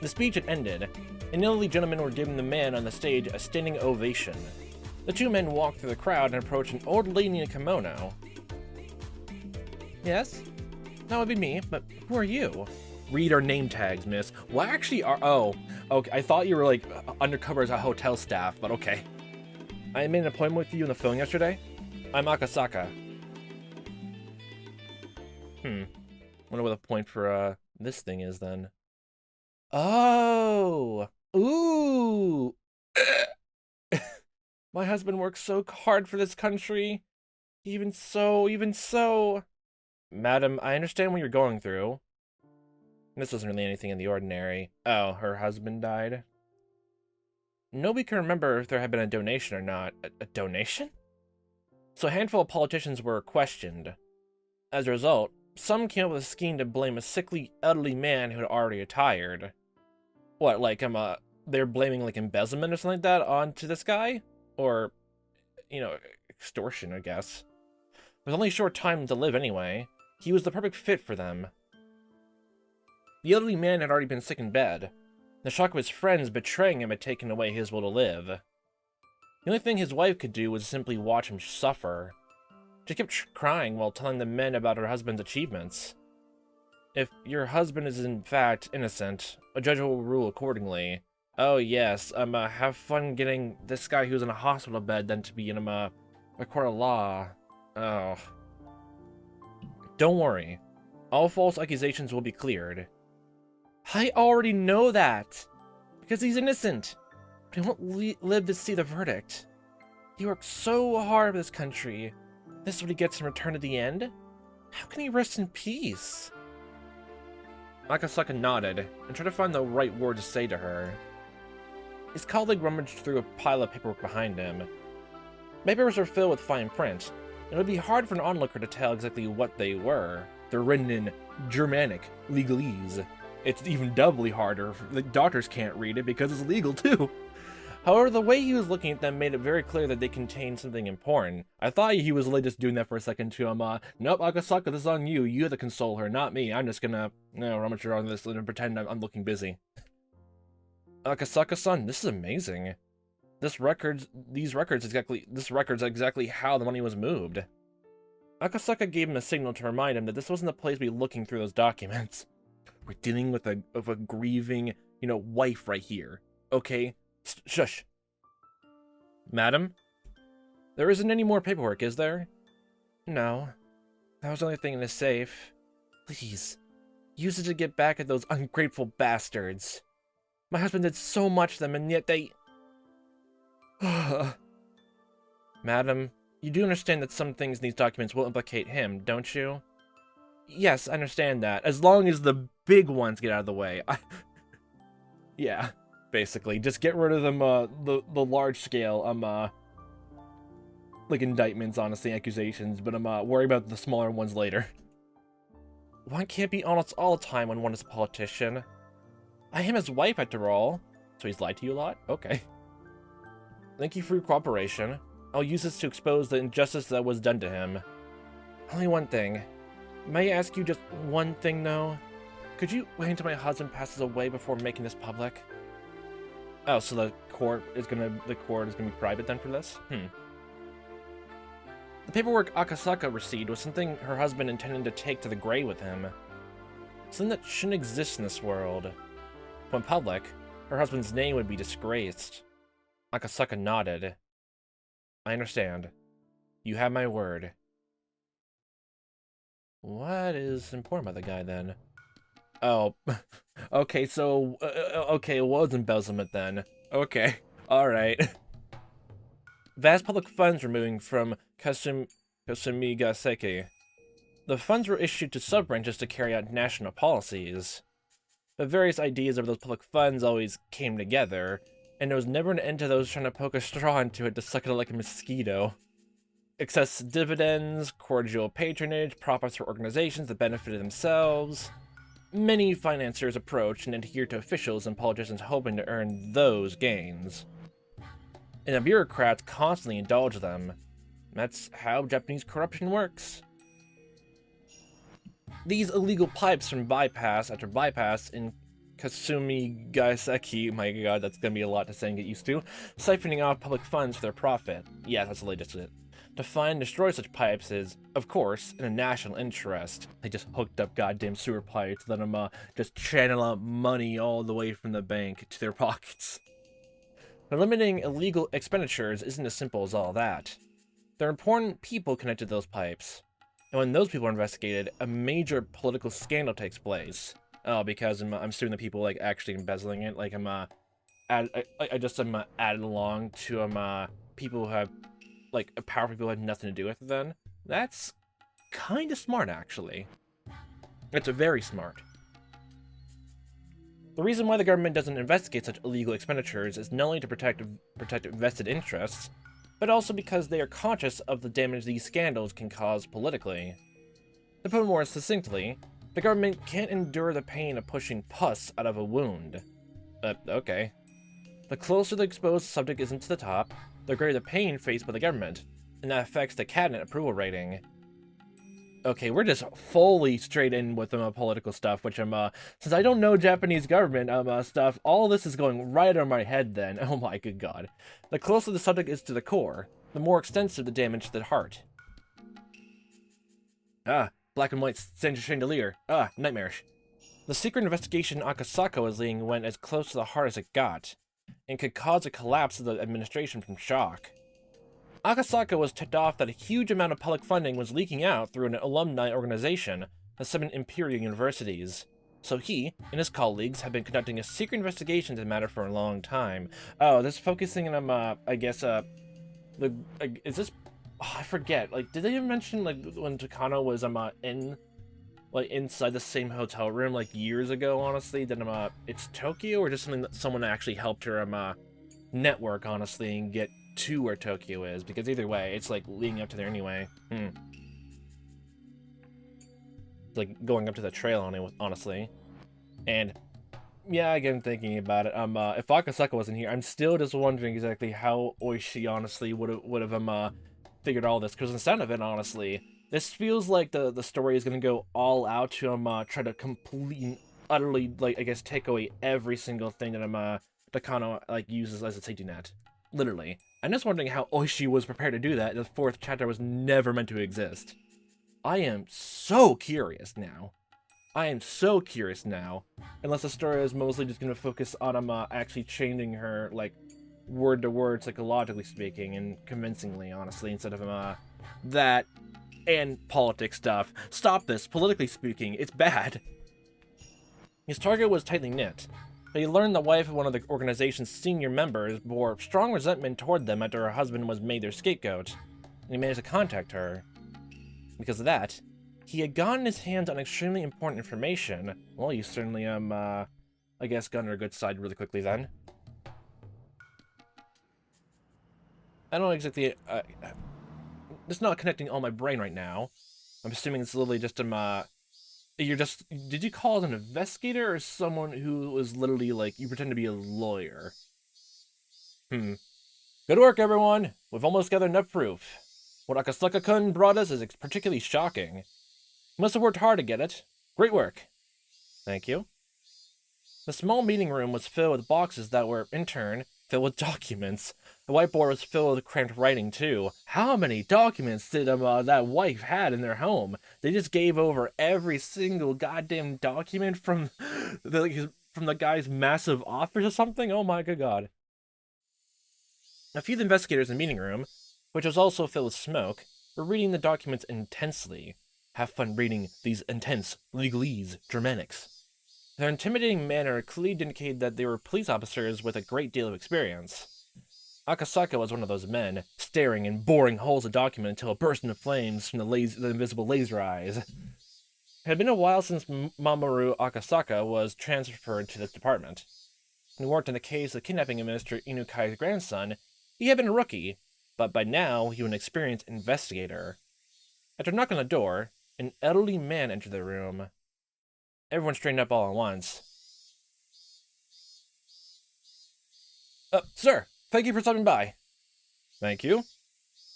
The speech had ended, and the elderly gentlemen were giving the man on the stage a standing ovation. The two men walked through the crowd and approached an old lady in a kimono. Yes? That would be me, but who are you? Read our name tags, miss. What actually are— oh, okay, I thought you were, undercover as a hotel staff, but okay. I made an appointment with you on the phone yesterday. I'm Akasaka. Wonder what the point for, this thing is, then. Oh! Ooh! My husband works so hard for this country. Even so. Madam, I understand what you're going through. This isn't really anything in the ordinary. Oh, her husband died? Nobody can remember if there had been a donation or not. A donation? So a handful of politicians were questioned. As a result, some came up with a scheme to blame a sickly, elderly man who had already retired. What, like, they're blaming, like, embezzlement or something like that onto this guy? Or, you know, extortion, I guess. With only a short time to live anyway, he was the perfect fit for them. The elderly man had already been sick in bed. The shock of his friends betraying him had taken away his will to live. The only thing his wife could do was simply watch him suffer. She kept crying while telling the men about her husband's achievements. If your husband is in fact innocent, a judge will rule accordingly. Oh yes, have fun getting this guy who's in a hospital bed then to be in a court of law. Oh. Don't worry. All false accusations will be cleared. I already know that! Because he's innocent! But he won't live to see the verdict. He worked so hard for this country. This is what he gets in return at the end? How can he rest in peace? Akasaka nodded, and tried to find the right word to say to her. His colleague rummaged through a pile of paperwork behind him. Papers were filled with fine print, and it would be hard for an onlooker to tell exactly what they were. They're written in Germanic legalese. It's even doubly harder. The doctors can't read it because it's legal too. However, the way he was looking at them made it very clear that they contained something important. I thought he was really just doing that for a second to him. Nope, Akasaka, this is on you. You have to console her, not me. I'm just gonna, rummage around this and pretend I'm looking busy. Akasaka-san, this is amazing. This record's exactly how the money was moved. Akasaka gave him a signal to remind him that this wasn't the place to be looking through those documents. We're dealing with a grieving, wife right here. Okay? Shush. Madam? There isn't any more paperwork, is there? No. That was the only thing in the safe. Please, use it to get back at those ungrateful bastards. My husband did so much to them, and yet they... Madam, you do understand that some things in these documents will implicate him, don't you? Yes, I understand that. As long as the big ones get out of the way. Yeah, basically. Just get rid of them, the large scale, like indictments, honestly, accusations, but worry about the smaller ones later. One can't be honest all the time when one is a politician. I am his wife, after all. So he's lied to you a lot? Okay. Thank you for your cooperation. I'll use this to expose the injustice that was done to him. Only one thing. May I ask you just one thing, though? Could you wait until my husband passes away before making this public? Oh, so the court is gonna be private then for this? The paperwork Akasaka received was something her husband intended to take to the grave with him. Something that shouldn't exist in this world. When public, her husband's name would be disgraced. Akasaka nodded. I understand. You have my word. What is important about the guy, then? Oh, okay, so, okay, it was embezzlement, then. Okay, alright. Vast public funds were moving from Kasumigaseki. The funds were issued to sub-branches to carry out national policies. The various ideas of those public funds always came together, and there was never an end to those trying to poke a straw into it to suck it like a mosquito. Excess dividends, cordial patronage, profits for organizations that benefited themselves. Many financiers approached and adhered to officials and politicians hoping to earn those gains. And the bureaucrats constantly indulged them. That's how Japanese corruption works. These illegal pipes from bypass after bypass in Kasumigaseki, my god, that's gonna be a lot to say and get used to, siphoning off public funds for their profit. Yeah, that's the latest. To find and destroy such pipes is, of course, in a national interest. They just hooked up goddamn sewer pipes, let them just channel out money all the way from the bank to their pockets. But limiting illegal expenditures isn't as simple as all that. There are important people connected to those pipes. And when those people are investigated, a major political scandal takes place. Oh, because I'm suing the people like actually embezzling it. Like I just am added along to people who have like powerful people who had nothing to do with it. Then that's kind of smart, actually. It's very smart. The reason why the government doesn't investigate such illegal expenditures is not only to protect vested interests, but also because they are conscious of the damage these scandals can cause politically. To put it more succinctly, the government can't endure the pain of pushing pus out of a wound. Okay. The closer the exposed subject is to the top, the greater the pain faced by the government, and that affects the cabinet approval rating. Okay, we're just fully straight in with political stuff, which since I don't know Japanese government stuff, all this is going right over my head then. Oh my good god. The closer the subject is to the core, the more extensive the damage to the heart. Ah, black and white chandelier. Ah, nightmarish. The secret investigation Akasaka was leading went as close to the heart as it got, and could cause a collapse of the administration from shock. Akasaka was tipped off that a huge amount of public funding was leaking out through an alumni organization of 7 imperial universities. So he and his colleagues have been conducting a secret investigation into the matter for a long time. Oh, this is focusing on, I guess, is this, oh, I forget, like, did they even mention, like, when Takano was, inside the same hotel room, like, years ago, honestly, that, it's Tokyo, or just something that someone actually helped her, network, honestly, and get to where Tokyo is, because either way, it's like leading up to there anyway. Like going up to the trail on it, honestly. And yeah, again, thinking about it, if Akasaka wasn't here, I'm still just wondering exactly how Oishi honestly would have figured all this, because in the sound of it, honestly, this feels like the story is gonna go all out to try to completely, utterly, like, I guess, take away every single thing that Takano like uses as a safety net. Literally. I'm just wondering how Oishi was prepared to do that. The 4th chapter was never meant to exist. I am so curious now. Unless the story is mostly just going to focus on actually changing her, like, word to word, psychologically speaking, and convincingly, honestly, instead of that and politics stuff. Stop this. Politically speaking, it's bad. His target was tightly knit, but he learned the wife of one of the organization's senior members bore strong resentment toward them after her husband was made their scapegoat, and he managed to contact her. Because of that, he had gotten his hands on extremely important information. Well, you certainly, I guess, got on her good side really quickly then. I don't exactly, it's not connecting all my brain right now. I'm assuming it's literally just, did you call it an investigator or someone who was literally, like, you pretend to be a lawyer? Good work, everyone! We've almost gathered enough proof. What Akasaka-kun brought us is particularly shocking. You must have worked hard to get it. Great work. Thank you. The small meeting room was filled with boxes that were, in turn, filled with documents. The whiteboard was filled with cramped writing, too. How many documents did that wife had in their home? They just gave over every single goddamn document from the guy's massive office or something? Oh my good god. A few of the investigators in the meeting room, which was also filled with smoke, were reading the documents intensely. Have fun reading these intense legalese Germanics. Their intimidating manner clearly indicated that they were police officers with a great deal of experience. Akasaka was one of those men, staring and boring holes in the document until it burst into flames from the invisible laser eyes. It had been a while since Mamoru Akasaka was transferred to this department. When he worked in the case of kidnapping Minister Inukai's grandson, he had been a rookie, but by now he was an experienced investigator. After knocking on the door, an elderly man entered the room. Everyone straightened up all at once. Sir, thank you for stopping by. Thank you.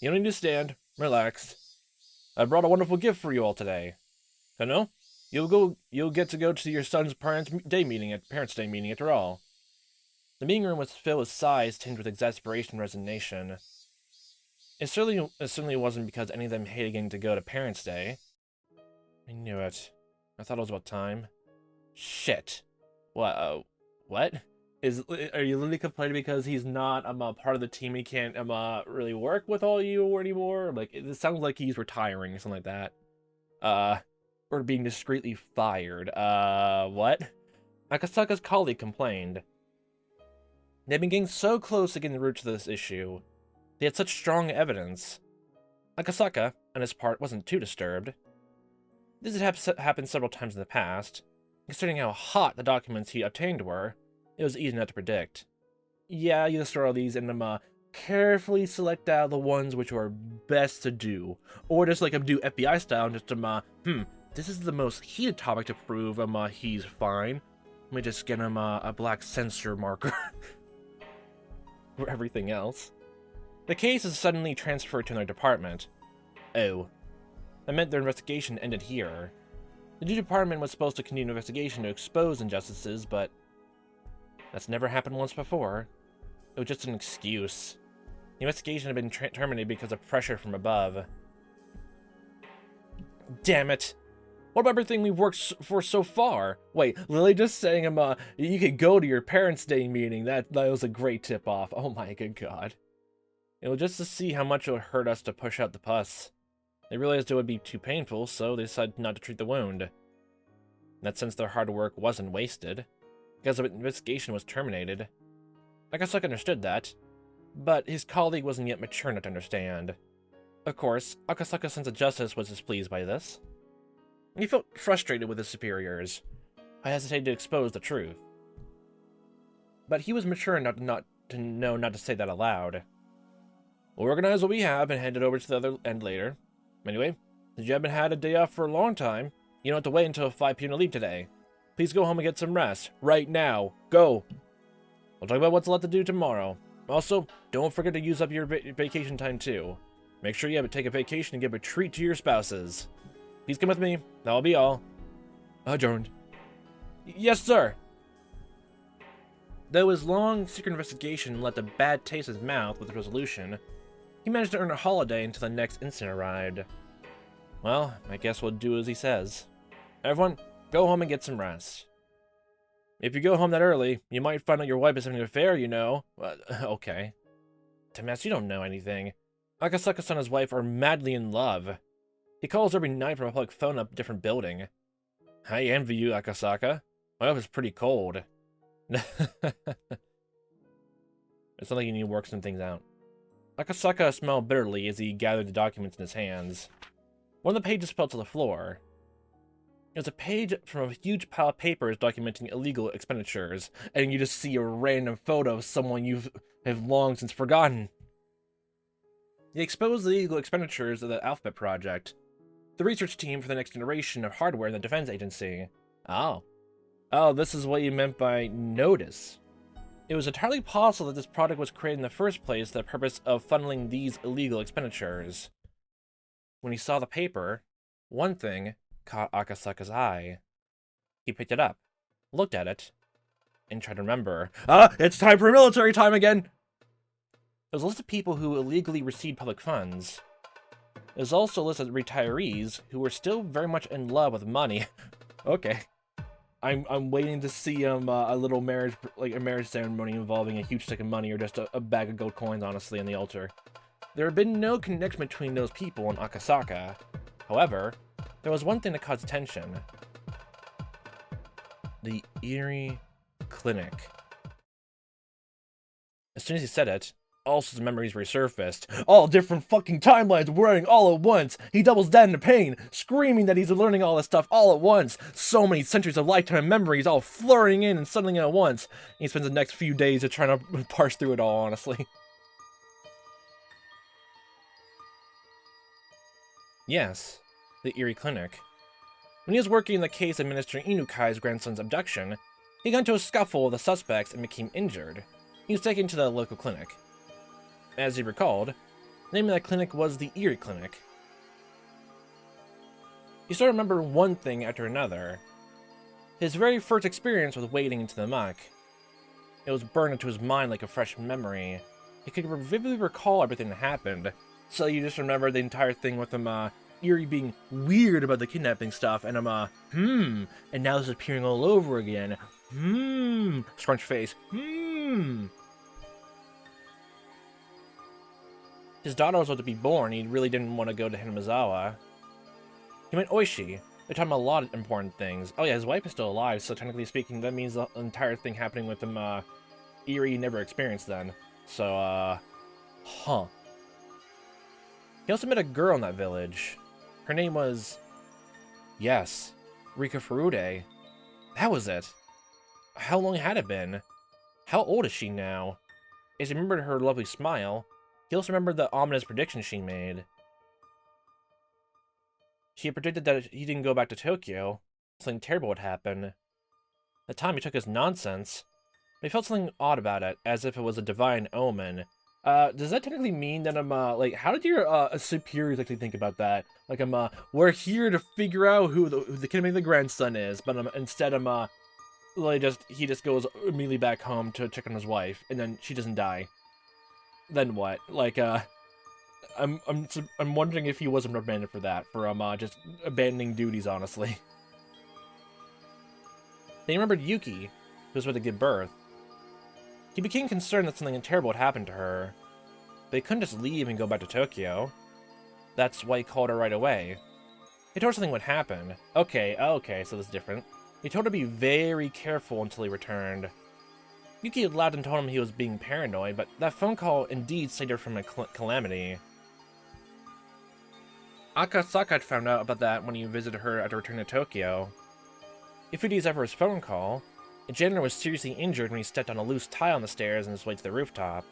You don't need to stand. Relax. I brought a wonderful gift for you all today. No? You'll get to go to your son's parents' day meeting after all. The meeting room was filled with sighs tinged with exasperation and resignation. It certainly wasn't because any of them hated getting to go to Parents' Day. I knew it. I thought it was about time. Shit. What? What? Are you literally complaining because he's not part of the team? He can't really work with all you anymore? Like, it sounds like he's retiring or something like that. Or being discreetly fired. What? Akasaka's colleague complained. They'd been getting so close to getting the root to this issue. They had such strong evidence. Akasaka, on his part, wasn't too disturbed. This had happened several times in the past. Considering how hot the documents he obtained were, it was easy not to predict. Yeah, you store all these and carefully select out the ones which are best to do. Or just like do FBI style and just this is the most heated topic to prove he's fine. Let me just get him a black censor marker for everything else. The case is suddenly transferred to another department. Oh. That meant their investigation ended here. The new department was supposed to continue an investigation to expose injustices, but that's never happened once before. It was just an excuse. The investigation had been terminated because of pressure from above. Damn it! What about everything we've worked for so far? Wait, Lily just saying you could go to your parents' day meeting. That was a great tip-off. Oh my good god. It was just to see how much it would hurt us to push out the pus. They realized it would be too painful, so they decided not to treat the wound. In that sense, their hard work wasn't wasted, because the investigation was terminated. Akasaka understood that, but his colleague wasn't yet mature enough to understand. Of course, Akasaka's sense of justice was displeased by this. He felt frustrated with his superiors. I hesitated to expose the truth. But he was mature enough not to say that aloud. We'll organize what we have and hand it over to the other end later. Anyway, since you haven't had a day off for a long time, you don't have to wait until 5 p.m. to leave today. Please go home and get some rest. Right now. Go! We'll talk about what's left to do tomorrow. Also, don't forget to use up your vacation time too. Make sure you take a vacation and give a treat to your spouses. Please come with me. That'll be all. Adjourned. Yes, sir! Though his long, secret investigation left a bad taste in his mouth with resolution, he managed to earn a holiday until the next incident arrived. Well, I guess we'll do as he says. Everyone, go home and get some rest. If you go home that early, you might find out your wife is having an affair, you know. Okay. Tomas, you don't know anything. Akasaka-san and his wife are madly in love. He calls every night from a public phone up a different building. I envy you, Akasaka. My wife is pretty cold. It's not like you need to work some things out. Akasaka smiled bitterly as he gathered the documents in his hands. One of the pages fell to the floor. It was a page from a huge pile of papers documenting illegal expenditures, and you just see a random photo of someone you have long since forgotten. They exposed the illegal expenditures of the Alphabet Project, the research team for the next generation of hardware in the Defense Agency. Oh. Oh, this is what you meant by notice. It was entirely possible that this product was created in the first place for the purpose of funneling these illegal expenditures. When he saw the paper, one thing caught Akasaka's eye. He picked it up, looked at it, and tried to remember. It's time for military time again! It was a list of people who illegally received public funds. It was also a list of retirees who were still very much in love with money. Okay. I'm waiting to see a little marriage, like a marriage ceremony involving a huge stick of money or just a bag of gold coins, honestly, on the altar. There had been no connection between those people and Akasaka. However, there was one thing that caught attention. The Eerie Clinic. As soon as he said it, all sorts of memories resurfaced. All different fucking timelines running all at once. He doubles down in pain, screaming that he's learning all this stuff all at once. So many centuries of lifetime memories all flurrying in and settling at once. He spends the next few days just trying to parse through it all, honestly. Yes, the Eerie Clinic. When he was working in the case administering Inukai's grandson's abduction, he got into a scuffle with the suspects and became injured. He was taken to the local clinic. As he recalled, the name of that clinic was the Eerie Clinic. He started remembering one thing after another. His very first experience with wading into the muck. It was burned into his mind like a fresh memory. He could vividly recall everything that happened. So you just remember the entire thing with him, Eerie being weird about the kidnapping stuff, and and now this is appearing all over again. Scrunch face. His daughter was about to be born, he really didn't want to go to Hinamizawa. He met Oishi. They taught him a lot of important things. Oh yeah, his wife is still alive, so technically speaking, that means the entire thing happening with him, Eerie never experienced then. So, He also met a girl in that village. Her name was... yes, Rika Furude. That was it. How long had it been? How old is she now? As he remembered her lovely smile, he also remembered the ominous prediction she made. She had predicted that if he didn't go back to Tokyo, something terrible would happen. At the time, he took his nonsense, but he felt something odd about it, as if it was a divine omen. Does that technically mean that like, how did your, superiors actually think about that? Like, we're here to figure out who the kid maybe the grandson is, but, instead, like, he just goes immediately back home to check on his wife, and then she doesn't die. Then what? Like, I'm wondering if he wasn't reprimanded for that, for, just abandoning duties, honestly. They remembered Yuki, who was about to give birth. He became concerned that something terrible had happened to her. But he couldn't just leave and go back to Tokyo. That's why he called her right away. He told her something would happen. Okay, so that's different. He told her to be very careful until he returned. Yuki had laughed and told him he was being paranoid, but that phone call indeed saved her from a calamity. Akasaka had found out about that when he visited her after returning to Tokyo. A few days after his phone call, a janitor was seriously injured when he stepped on a loose tile on the stairs on his way to the rooftop.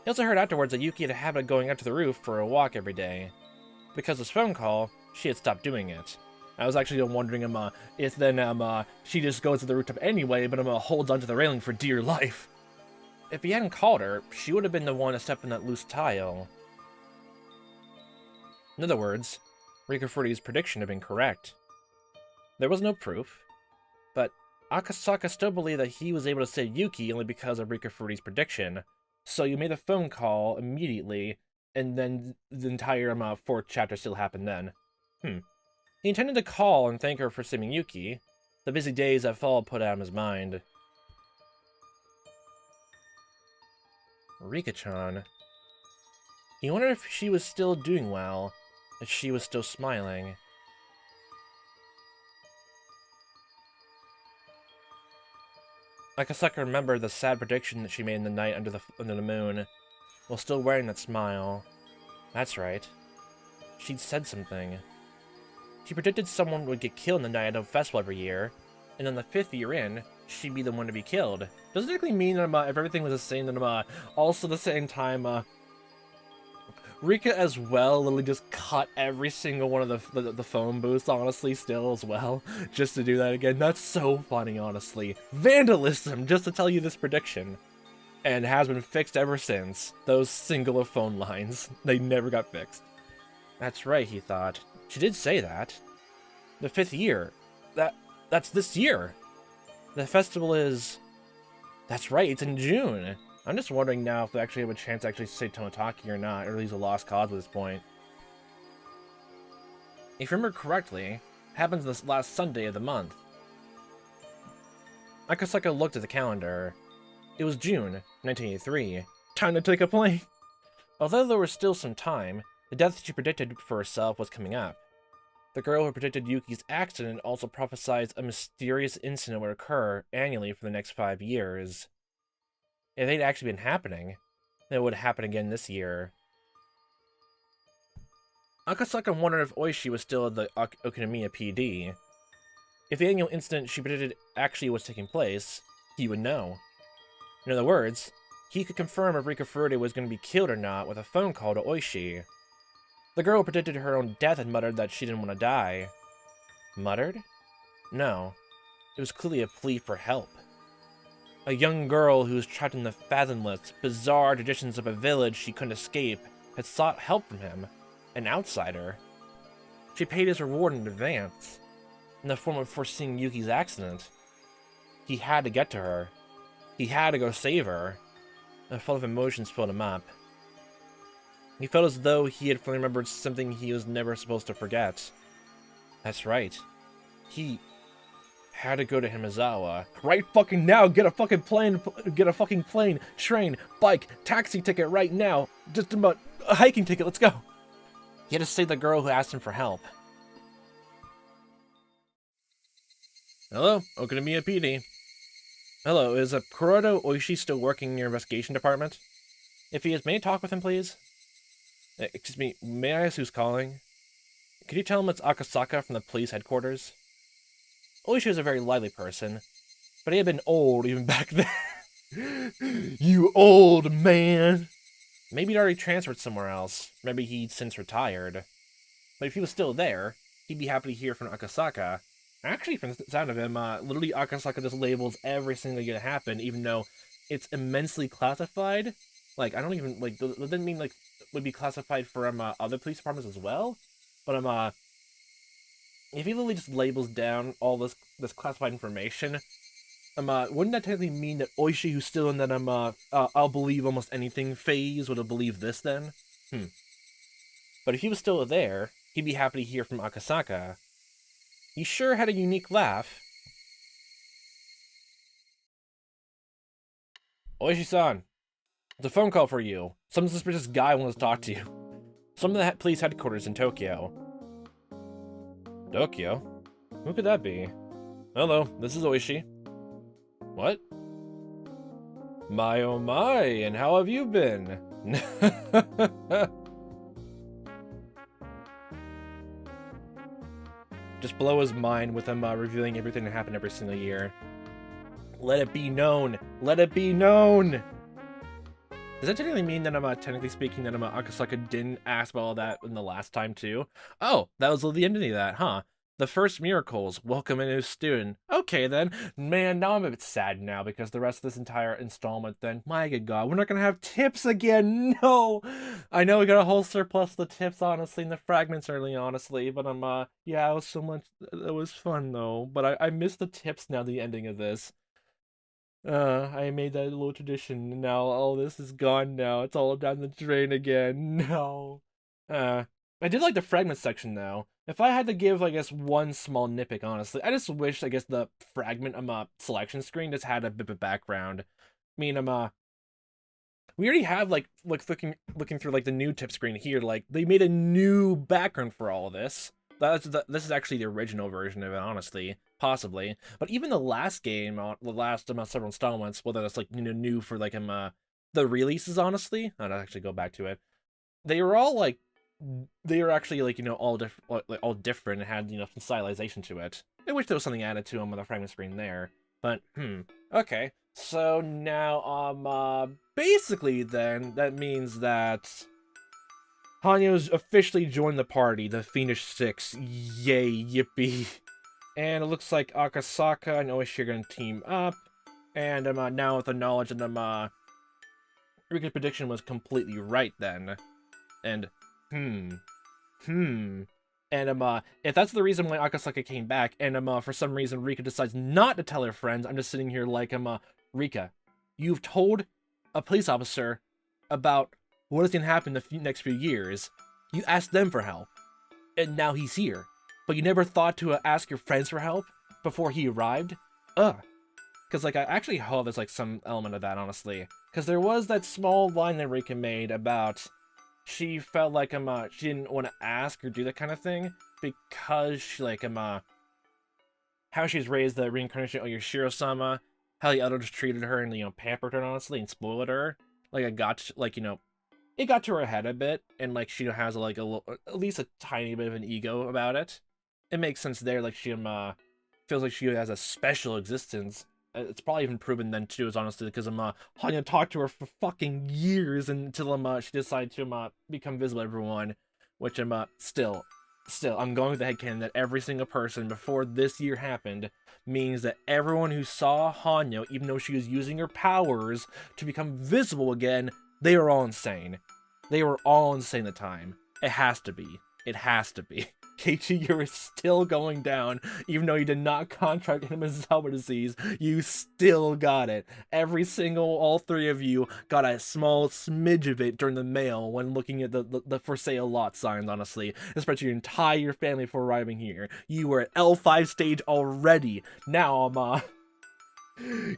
He also heard afterwards that Yuki had a habit of going up to the roof for a walk every day. Because of his phone call, she had stopped doing it. I was actually wondering if then she just goes to the rooftop anyway, but holds onto the railing for dear life. If he hadn't called her, she would have been the one to step on that loose tile. In other words, Rika Furui's prediction had been correct. There was no proof, but Akasaka still believed that he was able to save Yuki only because of Rika Furui's prediction, so you made a phone call immediately, and then the entire fourth chapter still happened then. He intended to call and thank her for saving Yuki. The busy days that followed put out of his mind. Rika-chan. He wondered if she was still doing well, if she was still smiling. Akasaka remembered the sad prediction that she made in the night under the moon, while still wearing that smile. That's right. She'd said something. She predicted someone would get killed in the night at a festival every year, and on the 5th year in, she'd be the one to be killed. Doesn't it actually mean that if everything was the same, then also at the same time, Rika as well literally just cut every single one of the phone booths, honestly, still as well, just to do that again. That's so funny, honestly. Vandalism, just to tell you this prediction. And has been fixed ever since. Those singular phone lines, they never got fixed. That's right, he thought. She did say that. The 5th year. That's this year. The festival is... That's right, it's in June. I'm just wondering now if they actually have a chance to actually say Tomotaki or not, or at least a lost cause at this point. If you remember correctly, it happens this last Sunday of the month. Akasaka looked at the calendar. It was June 1983. Time to take a plane! Although there was still some time, the death she predicted for herself was coming up. The girl who predicted Yuki's accident also prophesied a mysterious incident would occur annually for the next 5 years. If they'd actually been happening, then it would happen again this year. Akasaka wondered if Oishi was still at the Okinomiya PD. If the annual incident she predicted actually was taking place, he would know. In other words, he could confirm if Rika Furui was going to be killed or not with a phone call to Oishi. The girl who predicted her own death had muttered that she didn't want to die. Muttered? No. It was clearly a plea for help. A young girl who was trapped in the fathomless, bizarre traditions of a village she couldn't escape had sought help from him, an outsider. She paid his reward in advance, in the form of foreseeing Yuki's accident. He had to get to her. He had to go save her. A flood of emotions filled him up. He felt as though he had finally remembered something he was never supposed to forget. That's right. He had to go to Hinamizawa. Right fucking now! Get a fucking plane, train, bike, taxi ticket right now! Just about a hiking ticket, let's go! He had to save the girl who asked him for help. Hello, Okinomiya PD. Hello, is Kuroda Oishi still working in your investigation department? If he is, may I talk with him, please? Excuse me, may I ask who's calling? Could you tell him it's Akasaka from the police headquarters? Oishi was a very lively person, but he had been old even back then. You old man! Maybe he'd already transferred somewhere else. Maybe he'd since retired. But if he was still there, he'd be happy to hear from Akasaka. Actually, from the sound of him, literally Akasaka just labels every single thing that happened, even though it's immensely classified. Like, I don't even, like, that doesn't mean, like, would be classified for, other police departments as well? But, if he literally just labels down all this classified information, wouldn't that technically mean that Oishi, who's still in that, I'll believe almost anything phase, would have believed this then? But if he was still there, he'd be happy to hear from Akasaka. He sure had a unique laugh. Oishi-san, it's a phone call for you. Some suspicious guy wants to talk to you. Some of the police headquarters in Tokyo. Tokyo? Who could that be? Hello, this is Oishi. What? My oh my, and how have you been? Just blow his mind with him reviewing everything that happened every single year. Let it be known! Let it be known! Does that technically mean that technically speaking, that Akasaka didn't ask about all that in the last time too? Oh, that was the ending of that, huh? The first miracles, welcome a new student. Okay then, man, now I'm a bit sad now because the rest of this entire installment then, my good god, we're not gonna have tips again, no! I know we got a whole surplus of the tips, honestly, and the fragments early, honestly, but yeah, it was so much, it was fun though, but I miss the tips now, the ending of this. I made that little tradition, and now all this is gone now. It's all down the drain again. No. I did like the fragment section, though. If I had to give, I guess, one small nitpick, honestly, I just wish, I guess, the fragment, selection screen just had a bit of background. I mean, we already have, like looking through, like, the new tip screen here, like, they made a new background for all of this. This is actually the original version of it, honestly, possibly. But even the last game, the last several installments, whether that's like new for like the releases, honestly, I'd actually go back to it. They were all like, they were actually like all different, like all different, and had some stylization to it. I wish there was something added to them on the fragment screen there. But okay. So now basically then that means that Hanyo's officially joined the party, the Fiendish Six. Yay, yippee. And it looks like Akasaka and Oishi are going to team up. And now with the knowledge that Rika's prediction was completely right then. And, And, if that's the reason why Akasaka came back, and, for some reason Rika decides not to tell her friends, I'm just sitting here like, Rika, you've told a police officer about what is going to happen in the next few years. You asked them for help, and now he's here. But you never thought to ask your friends for help before he arrived? Because, like, I actually hope there's, like, some element of that, honestly. Because there was that small line that Rika made about she felt like, she didn't want to ask or do that kind of thing because, she, like, how she's raised the reincarnation of Yoshiro-sama, how the elders treated her and, pampered her, honestly, and spoiled her. Like, it got to her head a bit, and, like, she has, like, a little, at least a tiny bit of an ego about it. It makes sense there, like, she, feels like she has a special existence. It's probably even proven then, too, is honestly, because, Hanya talked to her for fucking years until, she decided to, become visible to everyone, which, still, I'm going with the headcanon that every single person before this year happened means that everyone who saw Hanyo, even though she was using her powers to become visible again, they were all insane. They were all insane at the time. It has to be. It has to be. Keiichi, you're still going down. Even though you did not contract Hinamizawa disease, you still got it. All three of you got a small smidge of it during the mail when looking at the for sale lot signs, honestly. Especially your entire family before arriving here. You were at L5 stage already. Now,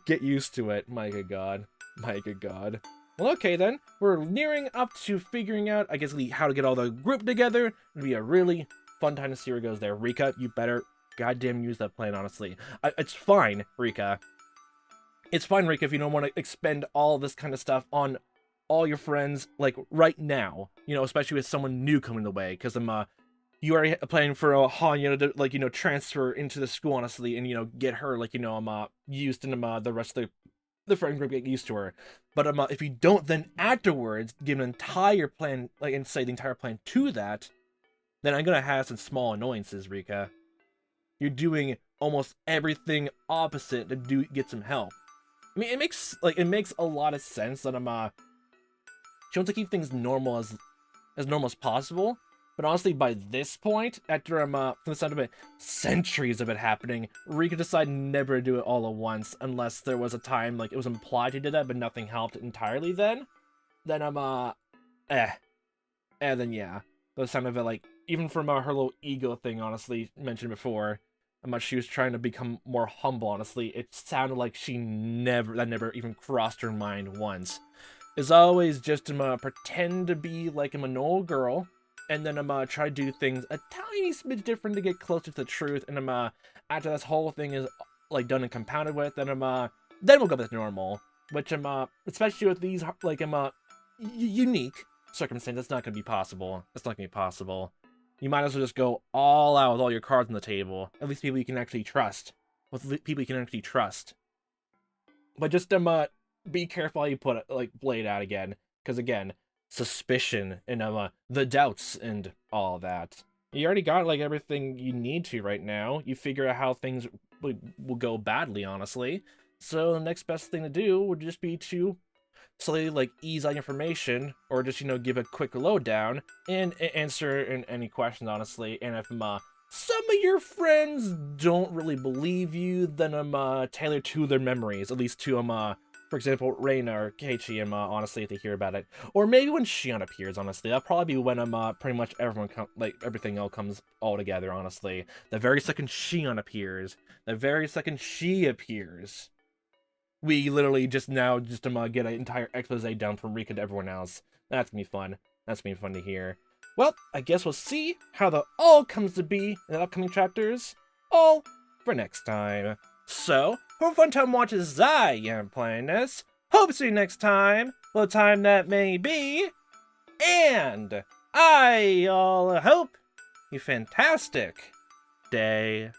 get used to it. My good god. My good god. Well, okay then. We're nearing up to figuring out, I guess, how to get all the group together. It'll be a really fun time to see where it goes there. Rika, you better goddamn use that plan, honestly. It's fine, Rika. It's fine, Rika, if you don't want to expend all this kind of stuff on all your friends, like, right now. Especially with someone new coming the way. Because, you already planning for a Han, to like, transfer into the school, honestly, and get her like, used and the rest of the friend group get used to her. But if you don't then afterwards give an entire plan, like, and say the entire plan to that, then I'm gonna have some small annoyances, Rika. You're doing almost everything opposite to get some help. I mean, it makes a lot of sense that she wants to keep things normal as normal as possible. But honestly, by this point, after from the sound of it, centuries of it happening, Rika decided never to do it all at once, unless there was a time, like, it was implied to do that, but nothing helped entirely then. Then And then, yeah, the sound of it, like, even from her little ego thing, honestly, mentioned before, how much she was trying to become more humble, honestly, it sounded like that never even crossed her mind once. It's always just pretend to be like an old girl, and then try to do things a tiny smidge different to get closer to the truth, and after this whole thing is like done and compounded with, then then we'll go back to normal. Which especially with these like unique circumstances, that's not gonna be possible. That's not gonna be possible. You might as well just go all out with all your cards on the table. At least people you can actually trust. With people you can actually trust. But just be careful how you put it, like, Blade out again, because again, suspicion and the doubts and all that. You already got like everything you need to right now. You figure out how things will go badly, honestly. So the next best thing to do would just be to slowly like ease out information, or just give a quick lowdown and answer any questions, honestly. And if some of your friends don't really believe you, then tailor to their memories, at least to for example, Reina or Keiichi, honestly, if they hear about it. Or maybe when Shion appears, honestly. That'll probably be when pretty much everything else comes all together, honestly. The very second Shion appears, the very second she appears, we literally just get an entire expose down from Rika to everyone else. That's gonna be fun. That's gonna be fun to hear. Well, I guess we'll see how the all comes to be in the upcoming chapters. All for next time. So, have a fun time watching as I am playing this. Hope to see you next time, the time that may be. And I all hope you fantastic day.